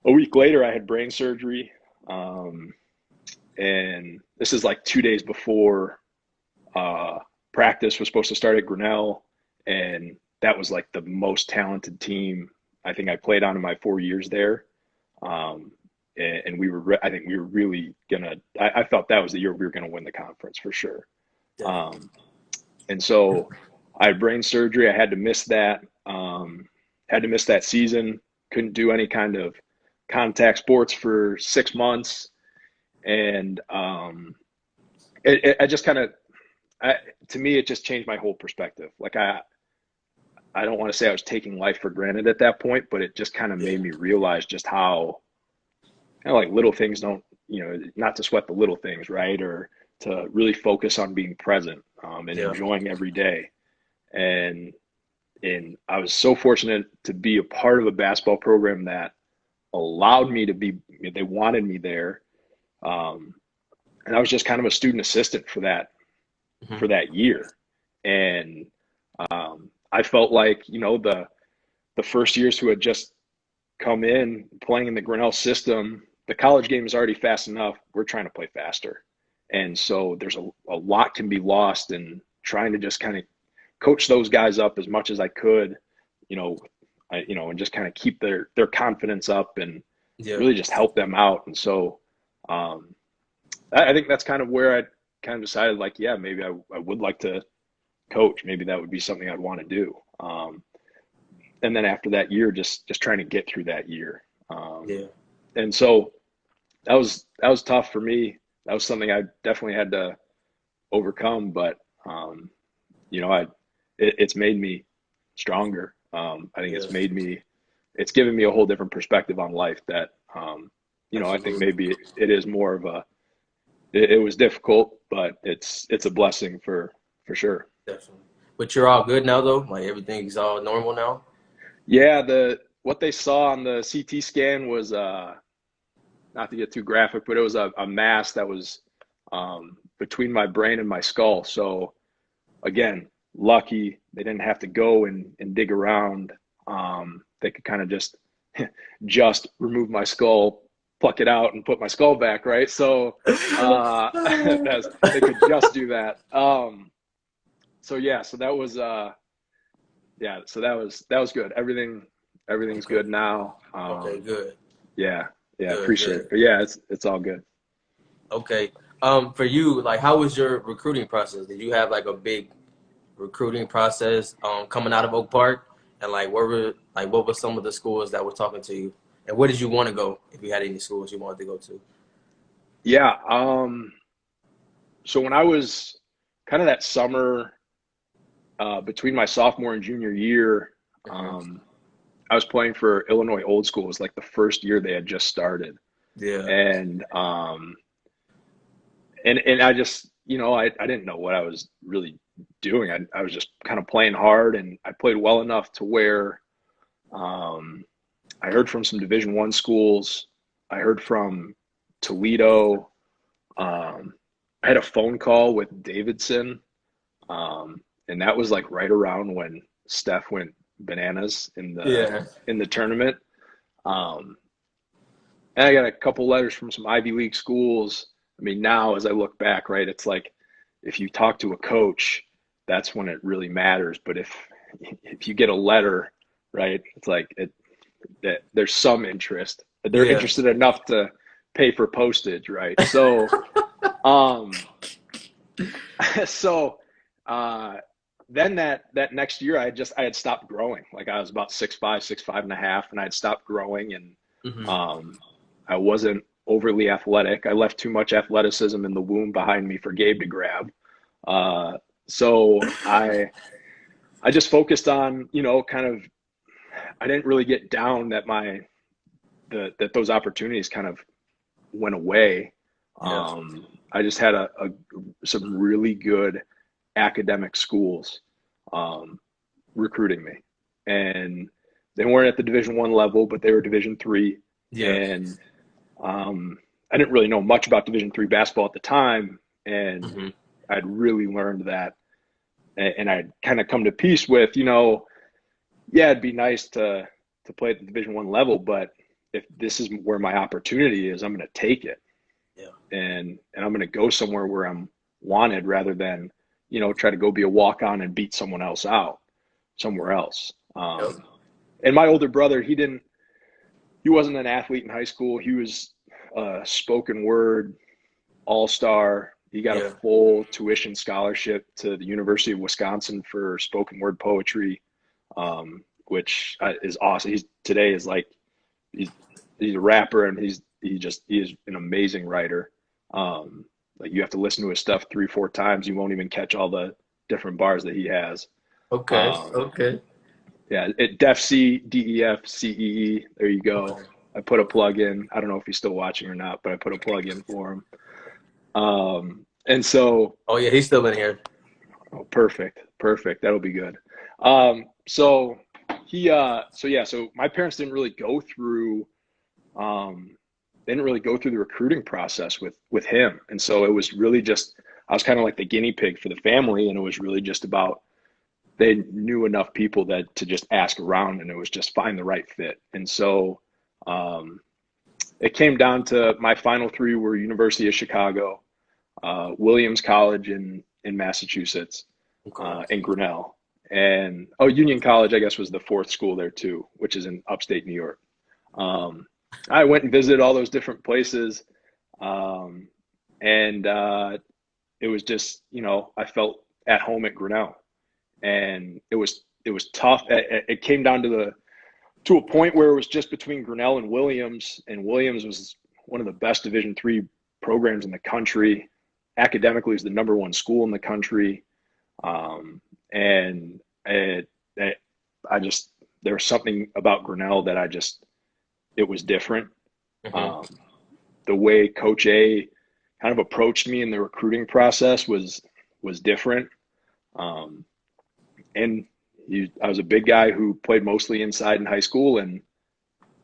a week later, I had brain surgery, um, and this is like 2 days before uh, practice was supposed to start at Grinnell, and that was like the most talented team I think I played on in my 4 years there. Um, and I think we were really gonna. I felt that was the year we were gonna win the conference for sure. Definitely. Um, and so I had brain surgery. I had to miss that. Had to miss that season. Couldn't do any kind of contact sports for 6 months, and I just kind of, to me, it just changed my whole perspective. Like I don't want to say I was taking life for granted at that point, but it just kind of Yeah. made me realize just how like little things don't, not to sweat the little things, right? Or to really focus on being present, and Yeah. enjoying every day. And I was so fortunate to be a part of a basketball program that allowed me to be. They wanted me there, um, and I was just kind of a student assistant Hmm. for that year. And I felt like the first years who had just come in playing in the Grinnell system, the college game is already fast enough. We're trying to play faster. And so there's a lot can be lost in trying to just kind of coach those guys up as much as I could, you know, and just kind of keep their confidence up and Yeah. really just help them out. And so um, I think that's kind of where I kind of decided, like, yeah, maybe I would like to coach. Maybe that would be something I'd want to do. And then after that year, just trying to get through that year. Yeah. And so that was tough for me. That was something I definitely had to overcome. But you know, it's made me stronger. I think Yeah. it's given me a whole different perspective on life. That I think Absolutely. maybe it is more of it was difficult, but it's a blessing for sure. Definitely. But you're all good now, though. Like everything's all normal now. Yeah, the what they saw on the CT scan was not to get too graphic, but it was a mass that was between my brain and my skull. So again, lucky they didn't have to go and dig around. They could kind of just remove my skull, pluck it out, and put my skull back, right? So they could just do that. So yeah, so that was so that was good. Everything's Okay. good now. Okay. Good. Yeah, yeah, Good. appreciate it. Good. But yeah, it's all good. Okay. For you, like, how was your recruiting process? Did you have like a big recruiting process coming out of Oak Park? And what were some of the schools that were talking to you? And where did you want to go if you had any schools you wanted to go to? Yeah. So when I was kind of that summer between my sophomore and junior year, Hmm. um, I was playing for Illinois Old School. It was like the first year they had just started, Yeah. and I just I didn't know what I was really doing. I was just kind of playing hard, and I played well enough to where um, I heard from some Division I schools. I heard from Toledo. I had a phone call with Davidson, and that was like right around when Steph went bananas Yeah. in the tournament. Um, and I got a couple letters from some Ivy League schools. I mean, now as I look back, right, it's like if you talk to a coach, that's when it really matters. But if you get a letter, right, it's like that there's some interest. They're Yeah. interested enough to pay for postage, right? So, um, so uh, then that next year, I had stopped growing. Like I was about 6'5", 6'5.5", and I had stopped growing, and Hmm. um, I wasn't overly athletic. I left too much athleticism in the womb behind me for Gabe to grab. Uh, so I just focused on kind of I didn't really get down that that those opportunities kind of went away. Yeah. I just had some really good academic schools um, recruiting me, and they weren't at the Division I level, but they were Division III, Yeah. and I didn't really know much about Division III basketball at the time, and Hmm. I'd really learned that, and I'd kind of come to peace with, yeah, it'd be nice to play at the Division I level, but if this is where my opportunity is, I'm going to take it, Yeah. and I'm going to go somewhere where I'm wanted rather than try to go be a walk on and beat someone else out somewhere else. Yep. And my older brother, he wasn't an athlete in high school. He was a spoken word all star. He got a Yeah. full tuition scholarship to the University of Wisconsin for spoken word poetry, which is awesome. He's he's a rapper, and he is an amazing writer. Um, like, you have to listen to his stuff 3 4 times. You won't even catch all the different bars that he has. Okay. Um, Okay. yeah, Def C, DEF, CEE. There you go. Okay. I put a plug in. I don't know if he's still watching or not, but I put a plug in for him. And so, Oh yeah, he's still in here. oh, perfect, perfect. That'll be good. So so my parents um, didn't really go through the recruiting process with him, and so it was really just I was kind of like the guinea pig for the family, and it was really just about they knew enough people that to just ask around, and it was just find the right fit. And so um, it came down to my final three were University of Chicago, Williams College in Massachusetts, Okay. and Grinnell. And Union College, I guess, was the fourth school there too, which is in upstate New York. Um, I went and visited all those different places, um, and it was just, I felt at home at Grinnell, and it was tough. It came down to a point where it was just between Grinnell and Williams was one of the best Division III programs in the country. Academically, it was the number one school in the country, and I just there was something about Grinnell that it was different. Hmm. Um, the way Coach A kind of approached me in the recruiting process was different. Um, and I was a big guy who played mostly inside in high school, and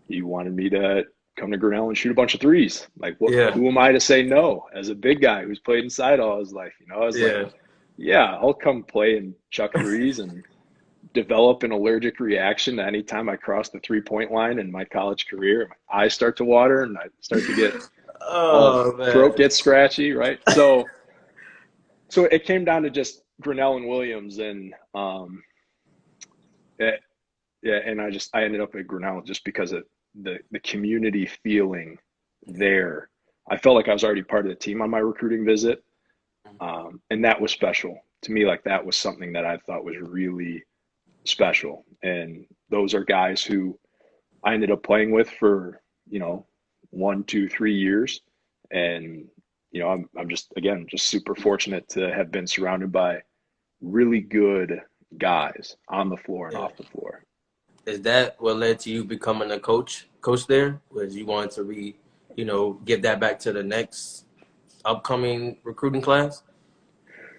he wanted me to come to Grinnell and shoot a bunch of threes. Like, Yeah. who am I to say no? As a big guy who's played inside all his life, Yeah. yeah, I'll come play and chuck threes and develop an allergic reaction to any time I cross the 3 point line in my college career. My eyes start to water, and I start to get all Oh throat man. gets scratchy, right? So it came down to just Grinnell and Williams, and it, yeah, and I ended up at Grinnell just because of the community feeling there. I felt like I was already part of the team on my recruiting visit, and that was special to me. Like, that was something that I thought was really special. And those are guys who I ended up playing with for 1 2 3 years, and I'm just again just super fortunate to have been surrounded by really good guys on the floor and Yeah. off the floor. Is that what led to you becoming a coach there? Was you wanted to give that back to the next upcoming recruiting class?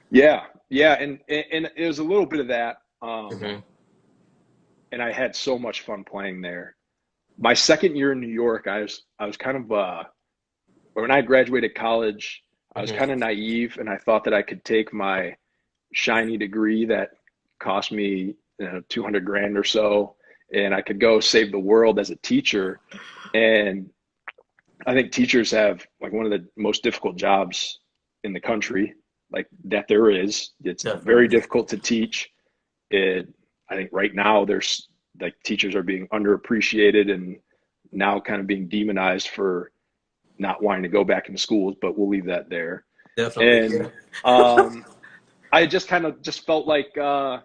Yeah, yeah, and it was a little bit of that. Hmm. And I had so much fun playing there. My second year in New York, I was kind of when I graduated college, I was kind Hmm. of naive, and I thought that I could take my shiny degree that cost me 200 grand or so, and I could go save the world as a teacher. And I think teachers have like one of the most difficult jobs in the country, like that there is. It's very Definitely. difficult to teach. It, I think right now there's like teachers are being underappreciated and now kind of being demonized for not wanting to go back into schools, but we'll leave that there. Definitely. And Yeah. um, I just kind of just felt like, I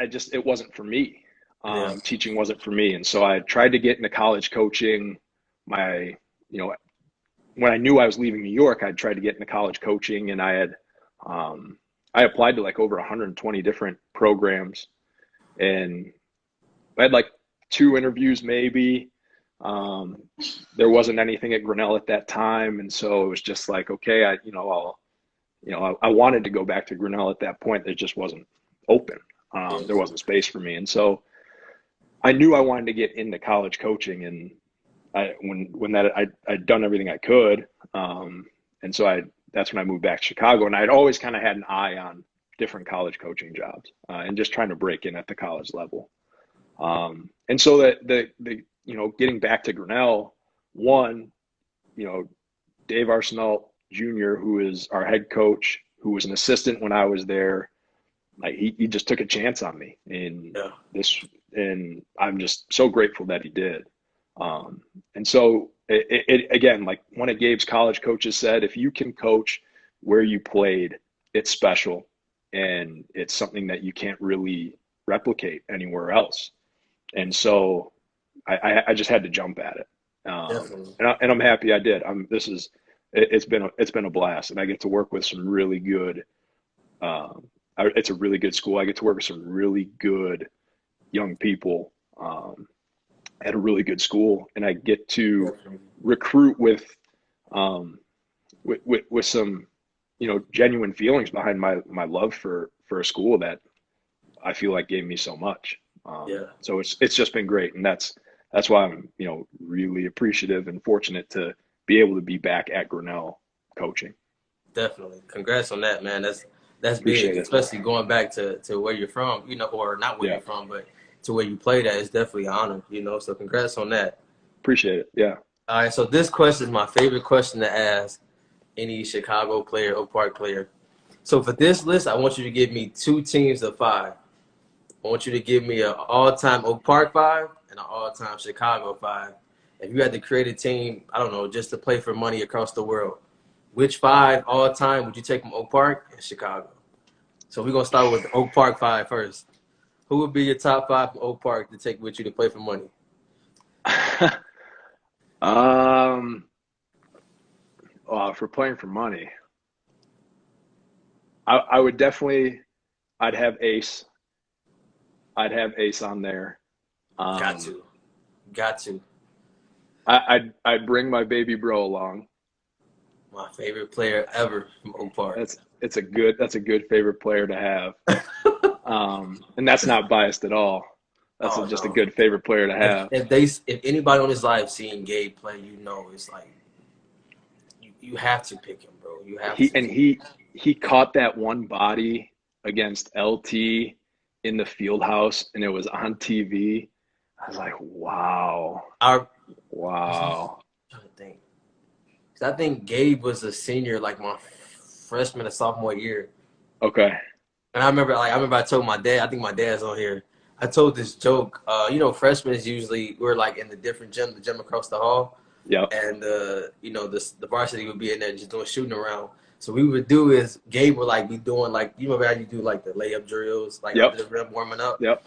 just, it wasn't for me. Yeah. Teaching wasn't for me. And so I tried to get into college coaching. My, you know, when I knew I was leaving New York, I tried to get into college coaching, and um, I applied to like over 120 different programs, and I had like 2 interviews maybe. Um, there wasn't anything at Grinnell at that time, and so it was just like, okay, I wanted to go back to Grinnell at that point. It just wasn't open. Yeah. There wasn't space for me, and so I knew I wanted to get into college coaching, and I'd done everything I could, and so that's when I moved back to Chicago, and I'd always kind of had an eye on different college coaching jobs, and just trying to break in at the college level. And so that the getting back to Grinnell, one, you know, Dave Arsenault Jr., who is our head coach, who was an assistant when I was there, like he just took a chance on me in Yeah. this, and I'm just so grateful that he did. And so Again, like one of Gabe's college coaches said, if you can coach where you played, it's special, and it's something that you can't really replicate anywhere else. And so I just had to jump at it, Definitely. and I'm happy I did. It's been a blast, and I get to work with some really good. It's a really good school. I get to work with some really good young people at a really good school, and I get to Definitely. recruit um, with some genuine feelings behind my love for a school that I feel like gave me so much. Yeah. So it's just been great, and that's why I'm really appreciative and fortunate to be able to be back at Grinnell coaching. Definitely. Congrats on that, man. That's big, Appreciate it. especially going back to where you're from, or not where Yeah, you're from, but to where you played at is definitely an honor. So congrats on that. appreciate it. Yeah. All right, so this question is my favorite question to ask any Chicago player, Oak Park player. So for this list, I want you to give me two teams of five. I want you to give me an all-time Oak Park five and an all-time Chicago five. If you had to create a team, I don't know, just to play for money across the world, which five all-time would you take from Oak Park and Chicago? So we're gonna start with the Oak Park five first. Who would be your top five from Oak Park to take with you to play for money? um. For playing for money, I would definitely. I'd have Ace. I'd have Ace on there. Got Um, to, got to. I'd bring my baby bro along. My favorite player ever from Oak Park. That's a good favorite player to have. And that's not biased at all. That's Oh just a no. good favorite player to have. If anybody on this live seen Gabe play, it's like you have to pick him, bro. You have He to. and he caught that one body against LT in the field house, and it was on TV. I was like, wow, Our I'm wow. trying to think. 'Cause I think Gabe was a senior like my freshman or sophomore year. Okay. And I remember I told my dad, I think my dad's on here. I told this joke. Freshmen is usually we're like in the different gym, the gym across the hall. Yep. And the varsity would be in there just doing shooting around. So what we would do is Gabe would like be doing like you remember how you do like the layup drills like Yep. under the rim warming up. Yep.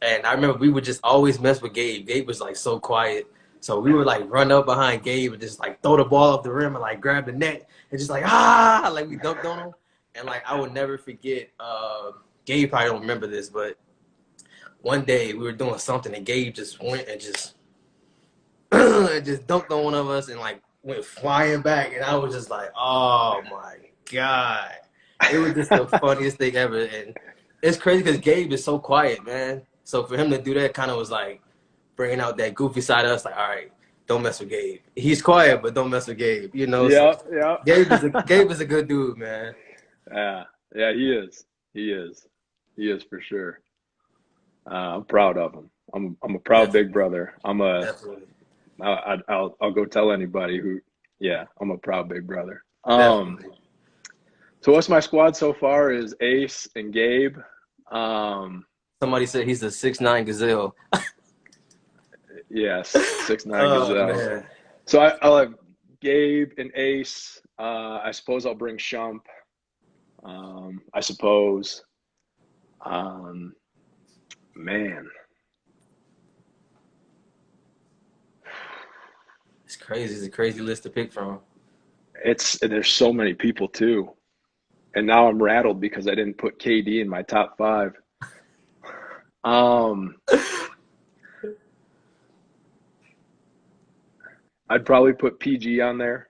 And I remember we would just always mess with Gabe. Gabe was like so quiet. So we would like run up behind Gabe and just like throw the ball off the rim and like grab the net and just like like we dunked on him. And like I would never forget. Gabe probably don't remember this, but one day we were doing something and Gabe just went and just just dunked on one of us and like went flying back. And I was just like, oh my god, it was just the funniest thing ever. And it's crazy because Gabe is so quiet, man. So for him to do that kind of was like bringing out that goofy side of us. Like, all right, don't mess with Gabe. He's quiet, but don't mess with Gabe. So Yep. Yep. Gabe is a good dude, man. Yeah. Yeah. He is. He is. He is for sure. I'm proud of him. I'm a proud big Definitely, brother. definitely, I'll go tell anybody who. Yeah. I'm a proud big brother. definitely. So what's my squad so far is Ace and Gabe. Um, Somebody said he's a 6'9" gazelle. yes, 6'9" Oh Gazelle. man, So I'll have Gabe and Ace. I suppose I'll bring Shump. I suppose. Um, man, it's crazy. It's a crazy list to pick from. there's so many people too, and now I'm rattled because I didn't put KD in my top five. Um, I'd probably put PG on there.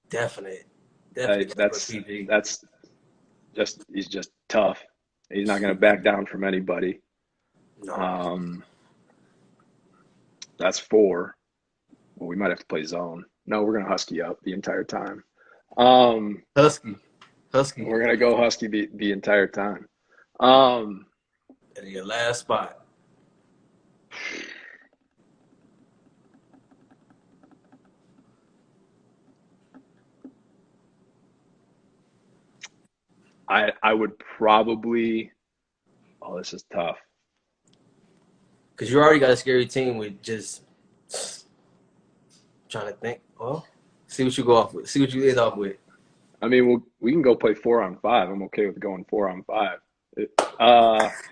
Definite, definitely got to put That's PG. that's just he's just tough. He's not going to back down from anybody. No, Um, that's four. Well, we might have to play zone. No, we're going to husky up the entire time. Um, Husky, Husky, we're going to go husky the entire time. Um, and your last spot. I would probably. Oh, this is tough. Because you already got a scary team with just Trying to think. Well, see what you go off with. See what you end off with. I mean, we can go play 4-on-5. I'm okay with going 4-on-5.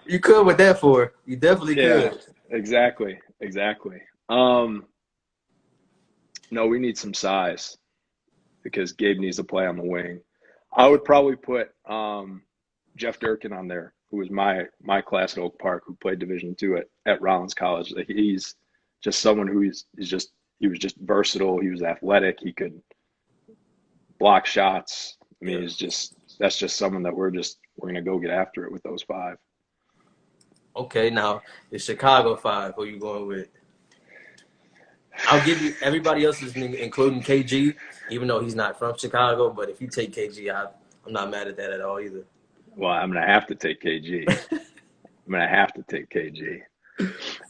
You could with that four. You definitely Yeah, could. exactly. Um, no, we need some size because Gabe needs to play on the wing. I would probably put Jeff Durkin on there, who was my class at Oak Park, who played Division II at Rollins College. Like, he's just someone who he was just versatile. He was athletic. He could block shots. I mean, Yeah. that's just someone that we're gonna go get after it with those five. Okay, now the Chicago five. Who you going with? I'll give you everybody else's name, including KG, even though he's not from Chicago. But if you take KG, I'm not mad at that at all either. Well, I'm gonna have to take KG. I'm gonna have to take KG.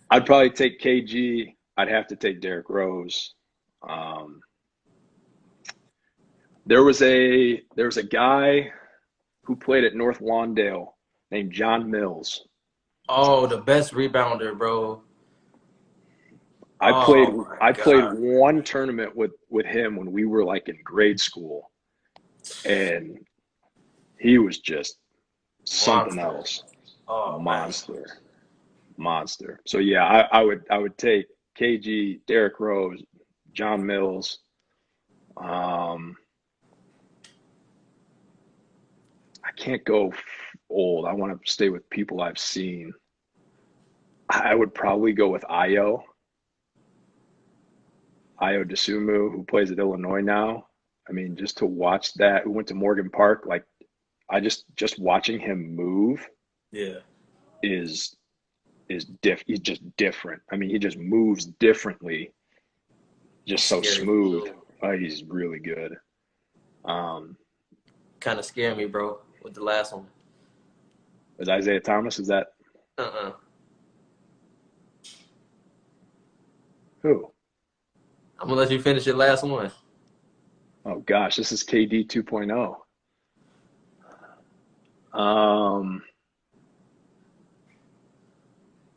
I'd probably take KG. I'd have to take Derrick Rose. There was a guy who played at North Lawndale named John Mills. Oh, the best rebounder, bro. I Oh my played God. one tournament with him when we were like in grade school, and he was just something Monster. else. Oh man. Monster. So yeah, I would take KG, Derrick Rose, John Mills. I can't go old. I want to stay with people I've seen. I would probably go with Ayo Dosunmu, who plays at Illinois now. I mean, just to watch that, who went to Morgan Park, like I just watching him move Yeah. is he's just different. I mean, he just moves differently, just so Scary. smooth. He's really good. Kind of scared me, bro, with the last one. Is Isaiah Thomas? Is that Uh-uh. who? I'm gonna let you finish your last one. Oh gosh, this is KD 2.0.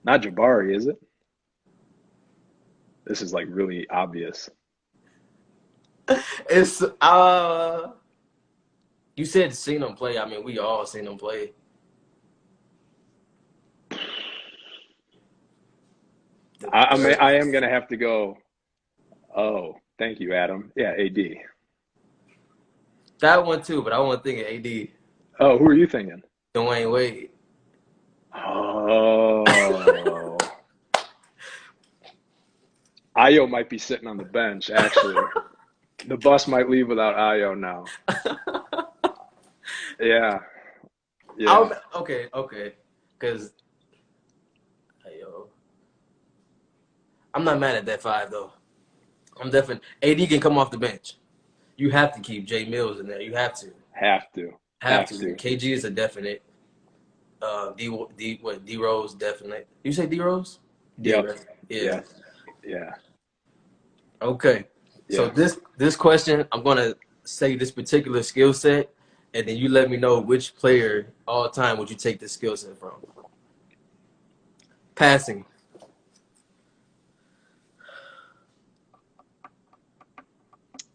Not Jabari, is it? This is like really obvious. It's you said seen him play. I mean, we all seen him play. I am gonna have to go. Oh, thank you, Adam. Yeah, AD. That one too, but I wasn't thinking AD. Oh, who are you thinking? Dwayne Wade. Oh, Ayo might be sitting on the bench. Actually, the bus might leave without Ayo now. Yeah, yeah. Okay, because I'm not mad at that five though. I'm definitely AD can come off the bench. You have to keep Jay Mills in there. You have to. Have to. Have to. KG is a definite. D Rose definite. You say D Rose? Yep. Right? Yeah. Okay. So Yeah. this question, I'm gonna say this particular skill set, and then you let me know which player all time would you take this skill set from. Passing.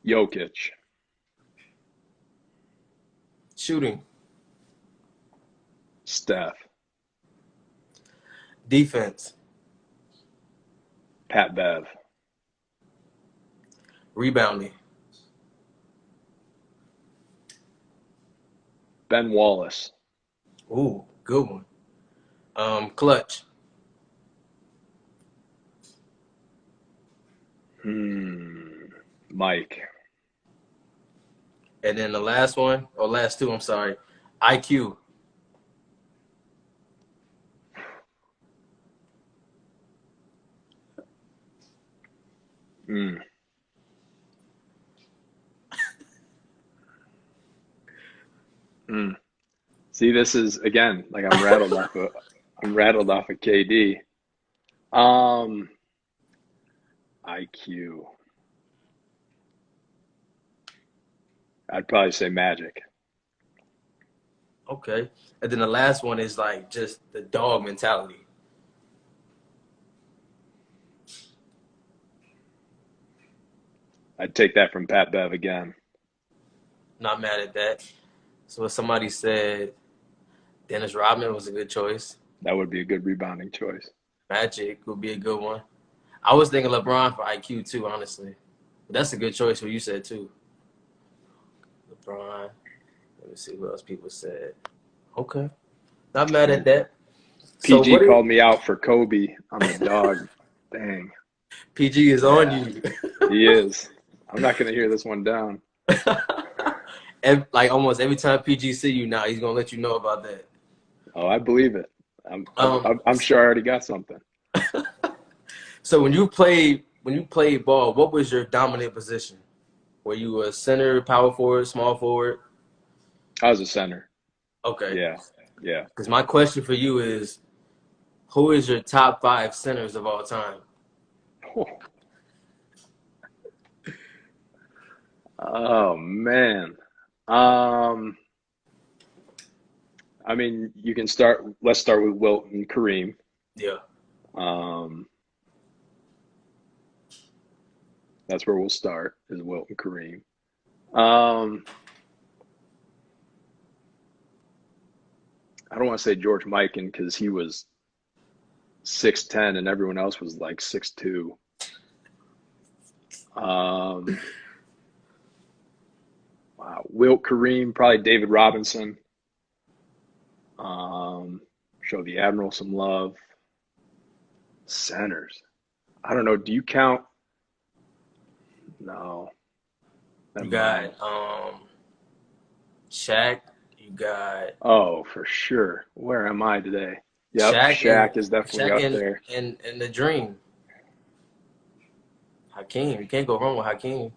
Jokic. Shooting. Steph. Defense. Pat Bev. Rebounding. Ben Wallace. Ooh, good one. Clutch. Mike. And then the last one, or last two, I'm sorry, IQ. See, this is again like I'm rattled off of KD. IQ. I'd probably say Magic. Okay. And then the last one is like just the dog mentality. I'd take that from Pat Bev again. Not mad at that. So somebody said Dennis Rodman was a good choice. That would be a good rebounding choice. Magic would be a good one. I was thinking LeBron for IQ too, honestly. But that's a good choice. What you said too. LeBron. Let me see what else people said. Okay, not mad at that. So PG what is called me out for Kobe on the dog. Dang. PG is on Yeah, you? he is. I'm not going to hear this one down. Like almost every time PG see you now, he's gonna let you know about that. Oh, I believe it. Um, I'm sure I already got something. so when you played ball, what was your dominant position? Were you a center, power forward, small forward? I was a center. Okay. Yeah, yeah. Because my question for you is, who is your top 5 centers of all time? Oh man. Um, I mean, you can start. Let's start with Wilt and Kareem. Yeah. Um, that's where we'll start. Is Wilt and Kareem. Um, I don't want to say George Mikan because he was 6'10" and everyone else was like 6'2". Um, wow. Wilt, Kareem, probably David Robinson. Show the Admiral some love. Centers. I don't know. Do you count? No. You Never got mind. Shaq. You got Oh, for sure. Where am I today? Yep, Shaq and Shaq is definitely Shaq up and there. and the Dream. Hakeem. You can't go wrong with Hakeem.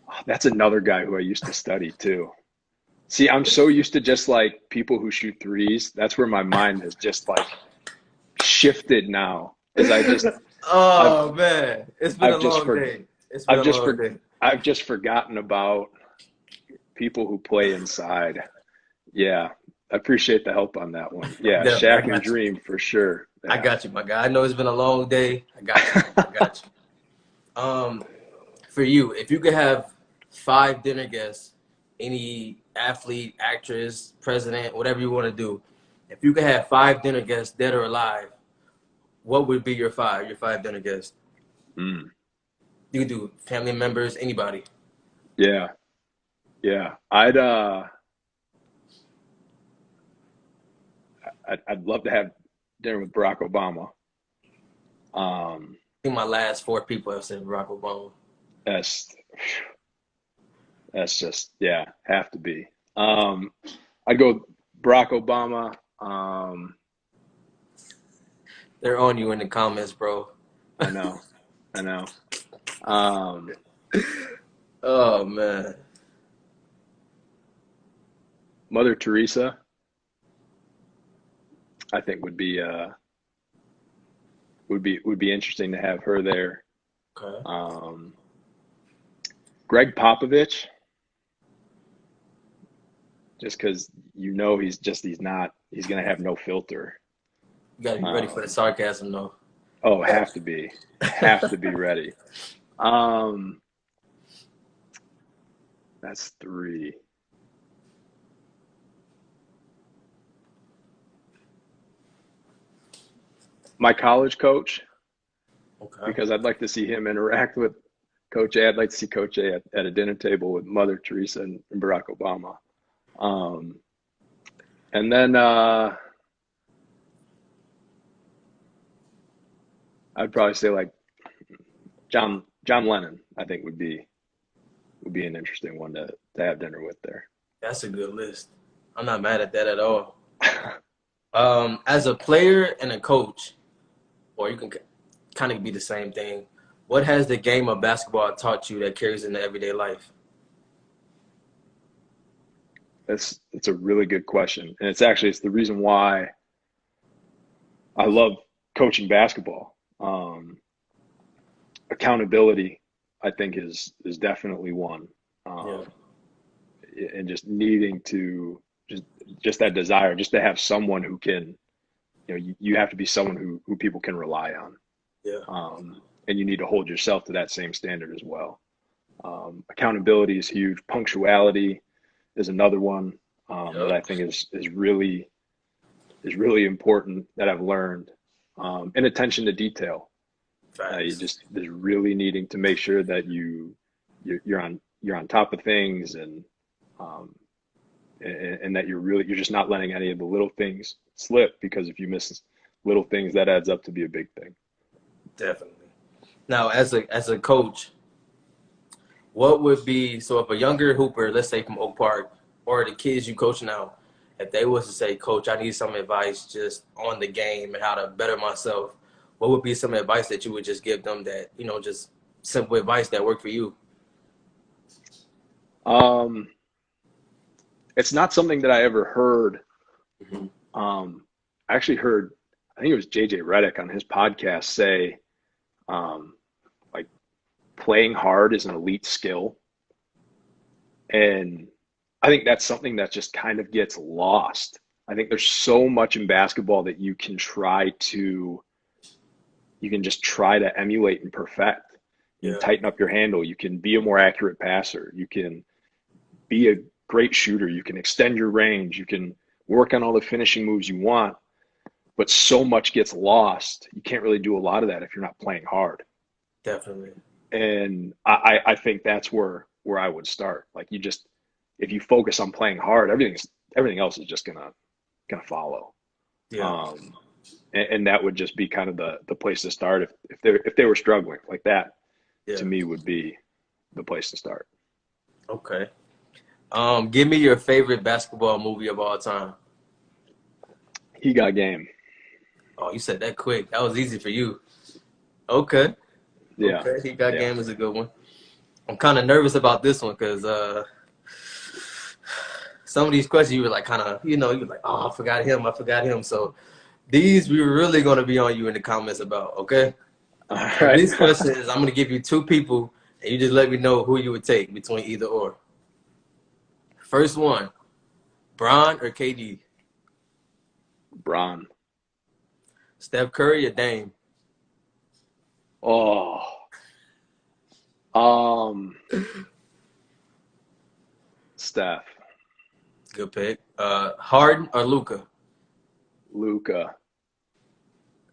Oh, that's another guy who I used to study too. See, I'm so used to just like people who shoot threes. That's where my mind has just like shifted now. Is I've Oh man, it's been a I've just long for day. It's been I've a just long for day. I've just forgotten about people who play inside. Yeah, I appreciate the help on that one. Yeah, Definitely, I Shaq and got you. Dream for sure. I Yeah. got you, my guy. I know it's been a long day. I got you. I got you. For you, if you could have 5 dinner guests, any athlete, actress, president, whatever you want to do, if you could have 5 dinner guests, dead or alive, what would be your five? Your 5 dinner guests. Mm, You could do family members, anybody. yeah, yeah. I'd love to have dinner with Barack Obama. Um, I think my last 4 people have said Barack Obama. that's that's just yeah, have to be. Um, I'd go Barack Obama. They're on you in the comments, bro. I know, I know. Um, Oh man, Mother Teresa, I think would be interesting to have her there. okay. Um, Greg Popovich, just because he's gonna have no filter. You gotta be ready for the Um, sarcasm, though. oh, have to be ready. Um, that's three. My college coach, Okay. because I'd like to see him interact with Coach A. I'd like to see Coach A at a dinner table with Mother Teresa and Barack Obama. Um, and then I'd probably say like John Lennon. I think would be an interesting one to have dinner with there. That's a good list. I'm not mad at that at all. As a player and a coach, or you can kind of be the same thing. What has the game of basketball taught you that carries into everyday life? It's a really good question, and it's the reason why I love coaching basketball. Accountability, I think, is definitely one, Yeah. um, and just needing to just that desire, just to have someone who can, you have to be someone who people can rely on, Yeah. and you need to hold yourself to that same standard as well. Accountability is huge. Punctuality is another one that Yep. I think is really important that I've learned. And attention to detail. You Facts. just there's really needing to make sure that you're on top of things um, and that you're just not letting any of the little things slip, because if you miss little things, that adds up to be a big thing. Definitely. Now, as a coach, what would be so if a younger hooper, let's say from Oak Park, or the kids you coach now, if they was to say, Coach, I need some advice just on the game and how to better myself, what would be some advice that you would just give them that, just simple advice that worked for you? Um, it's not something that I ever heard. Mm-hmm. I actually heard, I think it was JJ Redick on his podcast say, um, like playing hard is an elite skill. And I think that's something that just kind of gets lost. I think there's so much in basketball that you can just try to emulate and perfect. You can Yeah. tighten up your handle. You can be a more accurate passer. You can be a great shooter. You can extend your range. You can work on all the finishing moves you want, but so much gets lost. You can't really do a lot of that if you're not playing hard. Definitely. And I think that's where I would start. Like if you focus on playing hard, everything else is just gonna follow. Yeah. Um, and that would just be kind of the place to start if they were struggling like that. To Yeah. me, would be the place to start. Okay. Give me your favorite basketball movie of all time. He got game. Oh, you said that quick. That was easy for you. Okay. Yeah, Okay. He got yeah. game is a good one. I'm kind of nervous about this one because some of these questions you were like kind of, you were like, oh, I forgot him. I forgot him. So these we were really going to be on you in the comments about, okay? All So right. these questions, I'm going to give you two people and you just let me know who you would take between either or. First one, Bron or KD? Bron. Steph Curry or Dame? Oh, um, Steph, Good pick. Harden or Luca? Luca,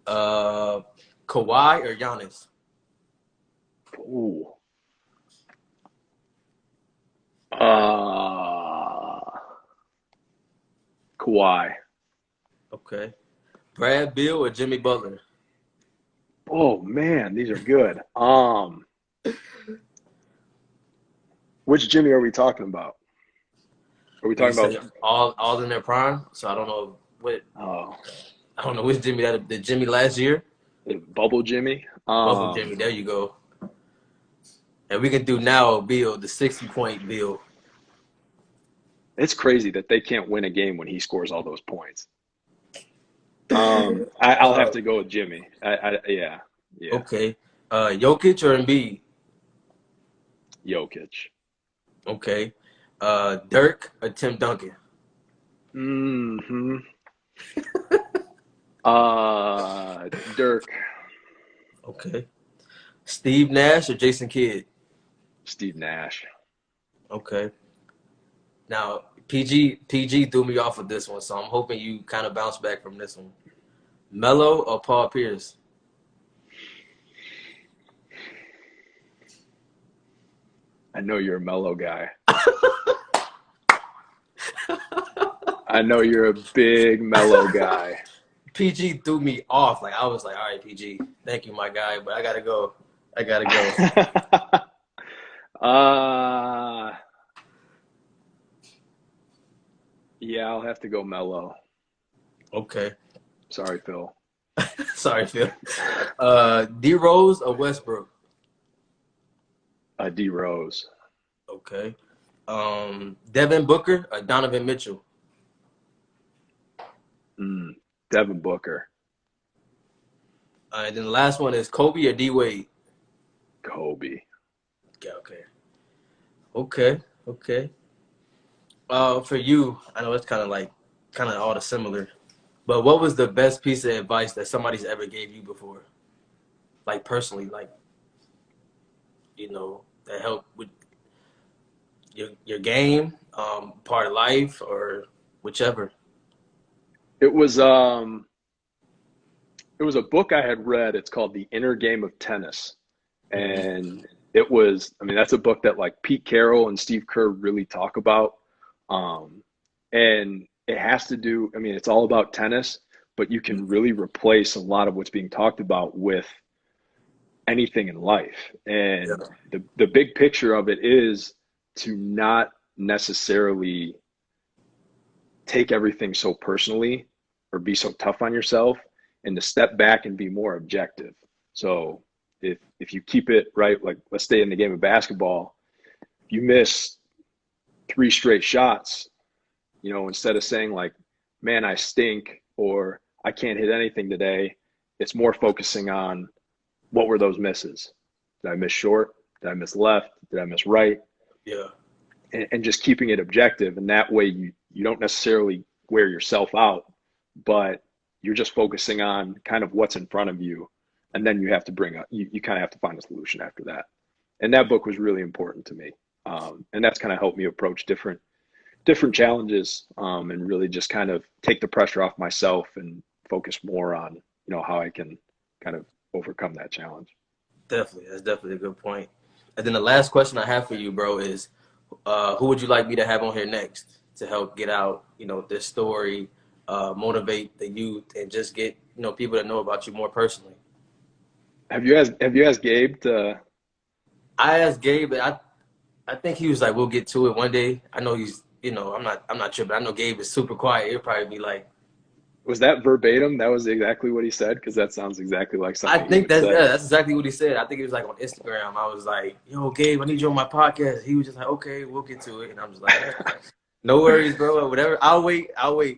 Uh, Kawhi or Giannis? ooh, uh, Kawhi. Okay. Brad Beal or Jimmy Butler? Oh man, these are good. Which Jimmy are we talking about? Are we Well, you talking said about? all in their prime, so I don't know what Oh, I don't know which Jimmy that the Jimmy last year. Bubble Jimmy. Bubble Jimmy, there you go. And we can do now Bill, the 60-point Bill. It's crazy that they can't win a game when he scores all those points. I'll have Uh, to go with Jimmy. Yeah, yeah. okay. Jokic or Embiid? Jokic. Okay. Dirk or Tim Duncan? Hmm. Dirk. Okay. Steve Nash or Jason Kidd? Steve Nash. Okay. Now PG threw me off with this one, so I'm hoping you kind of bounce back from this one. Melo or Paul Pierce? I know you're a mellow guy. I know you're a big mellow guy. PG threw me off. Like I was like, all right, PG, thank you, my guy, but I gotta go. I gotta go. uh, yeah, I'll have to go mellow. Okay. Sorry, Phil. Sorry, Phil. D Rose or Westbrook? D Rose. Okay. Devin Booker or Donovan Mitchell? Devin Booker. And then the last one is Kobe or D Wade? Kobe. Okay, okay. Okay, okay. For you, I know it's kind of all the similar, but what was the best piece of advice that somebody's ever gave you before? Like personally, like, that helped with your game, part of life, or whichever? It was it was a book I had read. It's called The Inner Game of Tennis. Mhm. And it was, I mean, that's a book that like Pete Carroll and Steve Kerr really talk about. Um, and it has to do, I mean, it's all about tennis, but you can really replace a lot of what's being talked about with anything in life. And Yeah, the big picture of it is to not necessarily take everything so personally or be so tough on yourself, and to step back and be more objective. So if you keep it right, like let's stay in the game of basketball, you miss three straight shots, you know, instead of saying like, man, I stink or I can't hit anything today, it's more focusing on what were those misses? Did I miss short? Did I miss left? Did I miss right? yeah, And just keeping it objective. And that way you don't necessarily wear yourself out, but you're just focusing on kind of what's in front of you. And then you have to bring up, you kind of have to find a solution after that. And that book was really important to me. And that's kind of helped me approach different challenges, and really just kind of take the pressure off myself and focus more on, you know, how I can kind of overcome that challenge. definitely. That's definitely a good point. And then the last question I have for you, bro, is who would you like me to have on here next to help get out, this story, motivate the youth, and just get, people to know about you more personally? Have you asked Gabe to? I asked Gabe, but I think he was like, we'll get to it one day. I know he's, I'm not sure, but I know Gabe is super quiet. He'll probably be like, Was that verbatim? That was exactly what he said, because that sounds exactly like I something he think would that's say. yeah, that's exactly what he said. I think it was like on Instagram. I was like, "Yo, Gabe, I need you on my podcast." He was just like, "Okay, we'll get to it," and I'm just like, "No worries, bro. Whatever. I'll wait. I'll wait."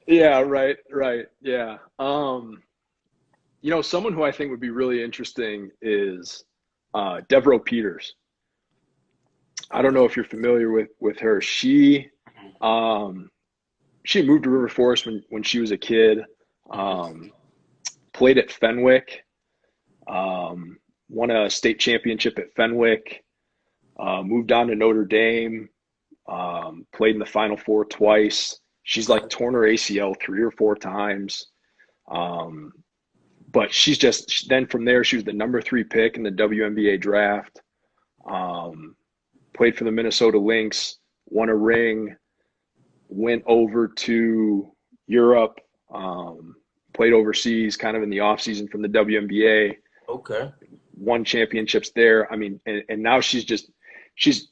Yeah, right, right. Yeah. You know, someone who I think would be really interesting is Devereaux Peters. I don't Okay. know if you're familiar with her. Um, she moved to River Forest when she was a kid. Mm-hmm. Um, Played at Fenwick. Won a state championship at Fenwick. Moved on to Notre Dame. Played in the Final Four twice. She's like Okay. torn her ACL 3 or 4 times. Um, but she's just then from there, she was the number 3 pick in the WNBA draft. Um, Played for the Minnesota Lynx, won a ring, went over to Europe, played overseas kind of in the offseason from the WNBA, Okay. won championships there. I mean, and now she's she's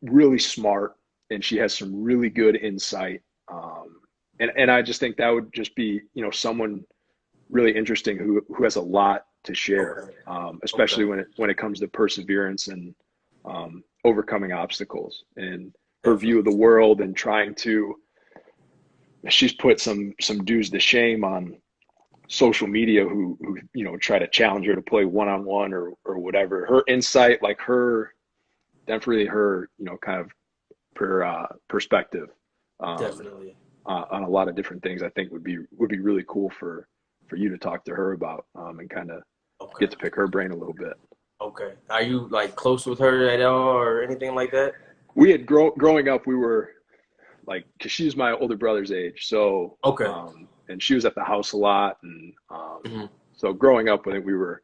really smart, and she has some really good insight. And I just think that would just be, you know, someone really interesting who has a lot to share, Okay. especially Okay. when it comes to perseverance and overcoming obstacles, and her view of the Definitely. world, and trying to, she's put some dudes to shame on social media who you know try to challenge her to play one on one or whatever. Her insight, like her, definitely her, you know, kind of perspective, um, Definitely. on a lot of different things, I think would be really cool for you to talk to her about, and kind of Okay. get to pick her brain a little bit. Okay. Are you like close with her at all or anything like that? We had growing up, we were like, because she's my older brother's age, so Okay. and she was at the house a lot, and Hmm. so growing up, I think we were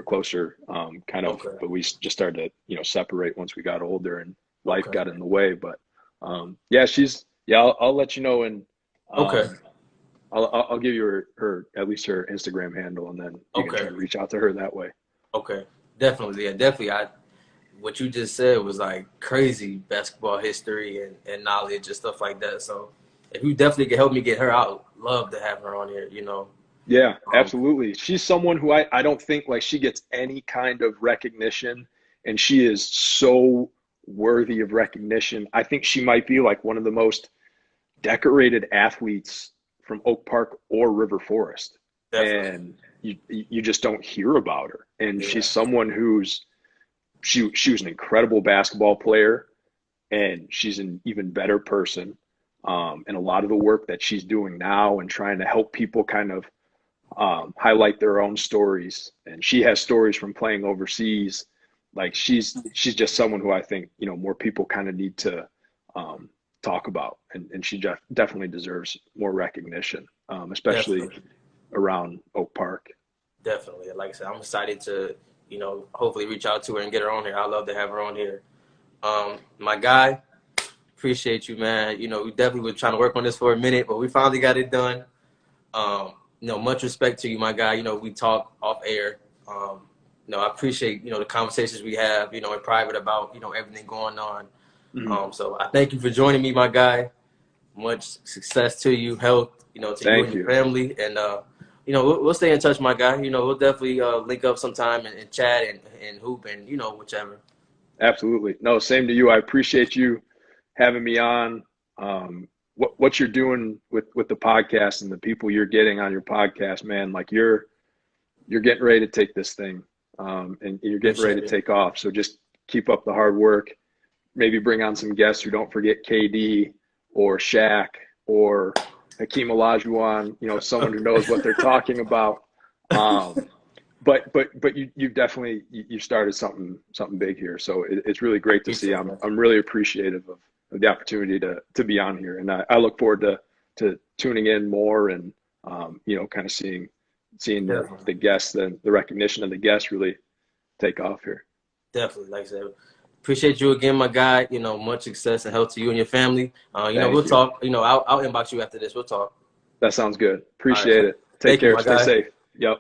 closer, kind of, Okay. but we just started to, you know, separate once we got older and life Okay. got in the way. But yeah, yeah, I'll let you know, and Okay. um, I'll give you her at least her Instagram handle, and then you can try Okay. to reach out to her that way. Okay. Definitely. Yeah, definitely. What you just said was like crazy basketball history and knowledge and stuff like that. So if you definitely can help me get her out, love to have her on here. Yeah, Um, absolutely. She's someone who I don't think like she gets any kind of recognition, and she is so worthy of recognition. I think she might be like one of the most decorated athletes from Oak Park or River Forest, definitely. and you just don't hear about her. And she's Yeah. someone she was an incredible basketball player, and she's an even better person. And a lot of the work that she's doing now and trying to help people kind of highlight their own stories. And she has stories from playing overseas, like she's just someone who I think, you know, more people kind of need to talk about, and she definitely deserves more recognition, especially Definitely. around Oak Park. Definitely. Like I said, I'm excited to, you know, hopefully reach out to her and get her on here. I'd love to have her on here. My guy, appreciate you, man. You know, we definitely were trying to work on this for a minute, but we finally got it done. You know, much respect to you, my guy. You know, we talk off air. You know, I appreciate, you know, the conversations we have, you know, in private about, you know, everything going on. Mhm. So I thank you for joining me, my guy. Much success to you, health, you know, to you and Thank your you. family. And, you know, we'll stay in touch, my guy. You know, we'll definitely link up sometime and chat and hoop and, you know, whichever. Absolutely. No, same to you. I appreciate you having me on. What you're doing with the podcast and the people you're getting on your podcast, man, like you're getting ready to take this thing, and you're getting ready Appreciate to it. take off. So just keep up the hard work. Maybe bring on some guests who don't forget KD or Shaq or Hakeem Olajuwon, you know, someone who knows what they're talking about. Um, but you definitely you started something big here. So it's really great to see. Appreciate it, I'm man. I'm really appreciative of the opportunity to be on here, and I look forward to tuning in more and you know, kind of seeing Definitely. the guests, the recognition of the guests really take off here. Definitely. Like I said, appreciate you again, my guy. You know, much success and health to you and your family. You know, we'll Thank you. talk. You know, I'll inbox you after this. We'll talk. That sounds good. All right. Appreciate it. Take Thank you, care. my Stay guy. safe. Yep.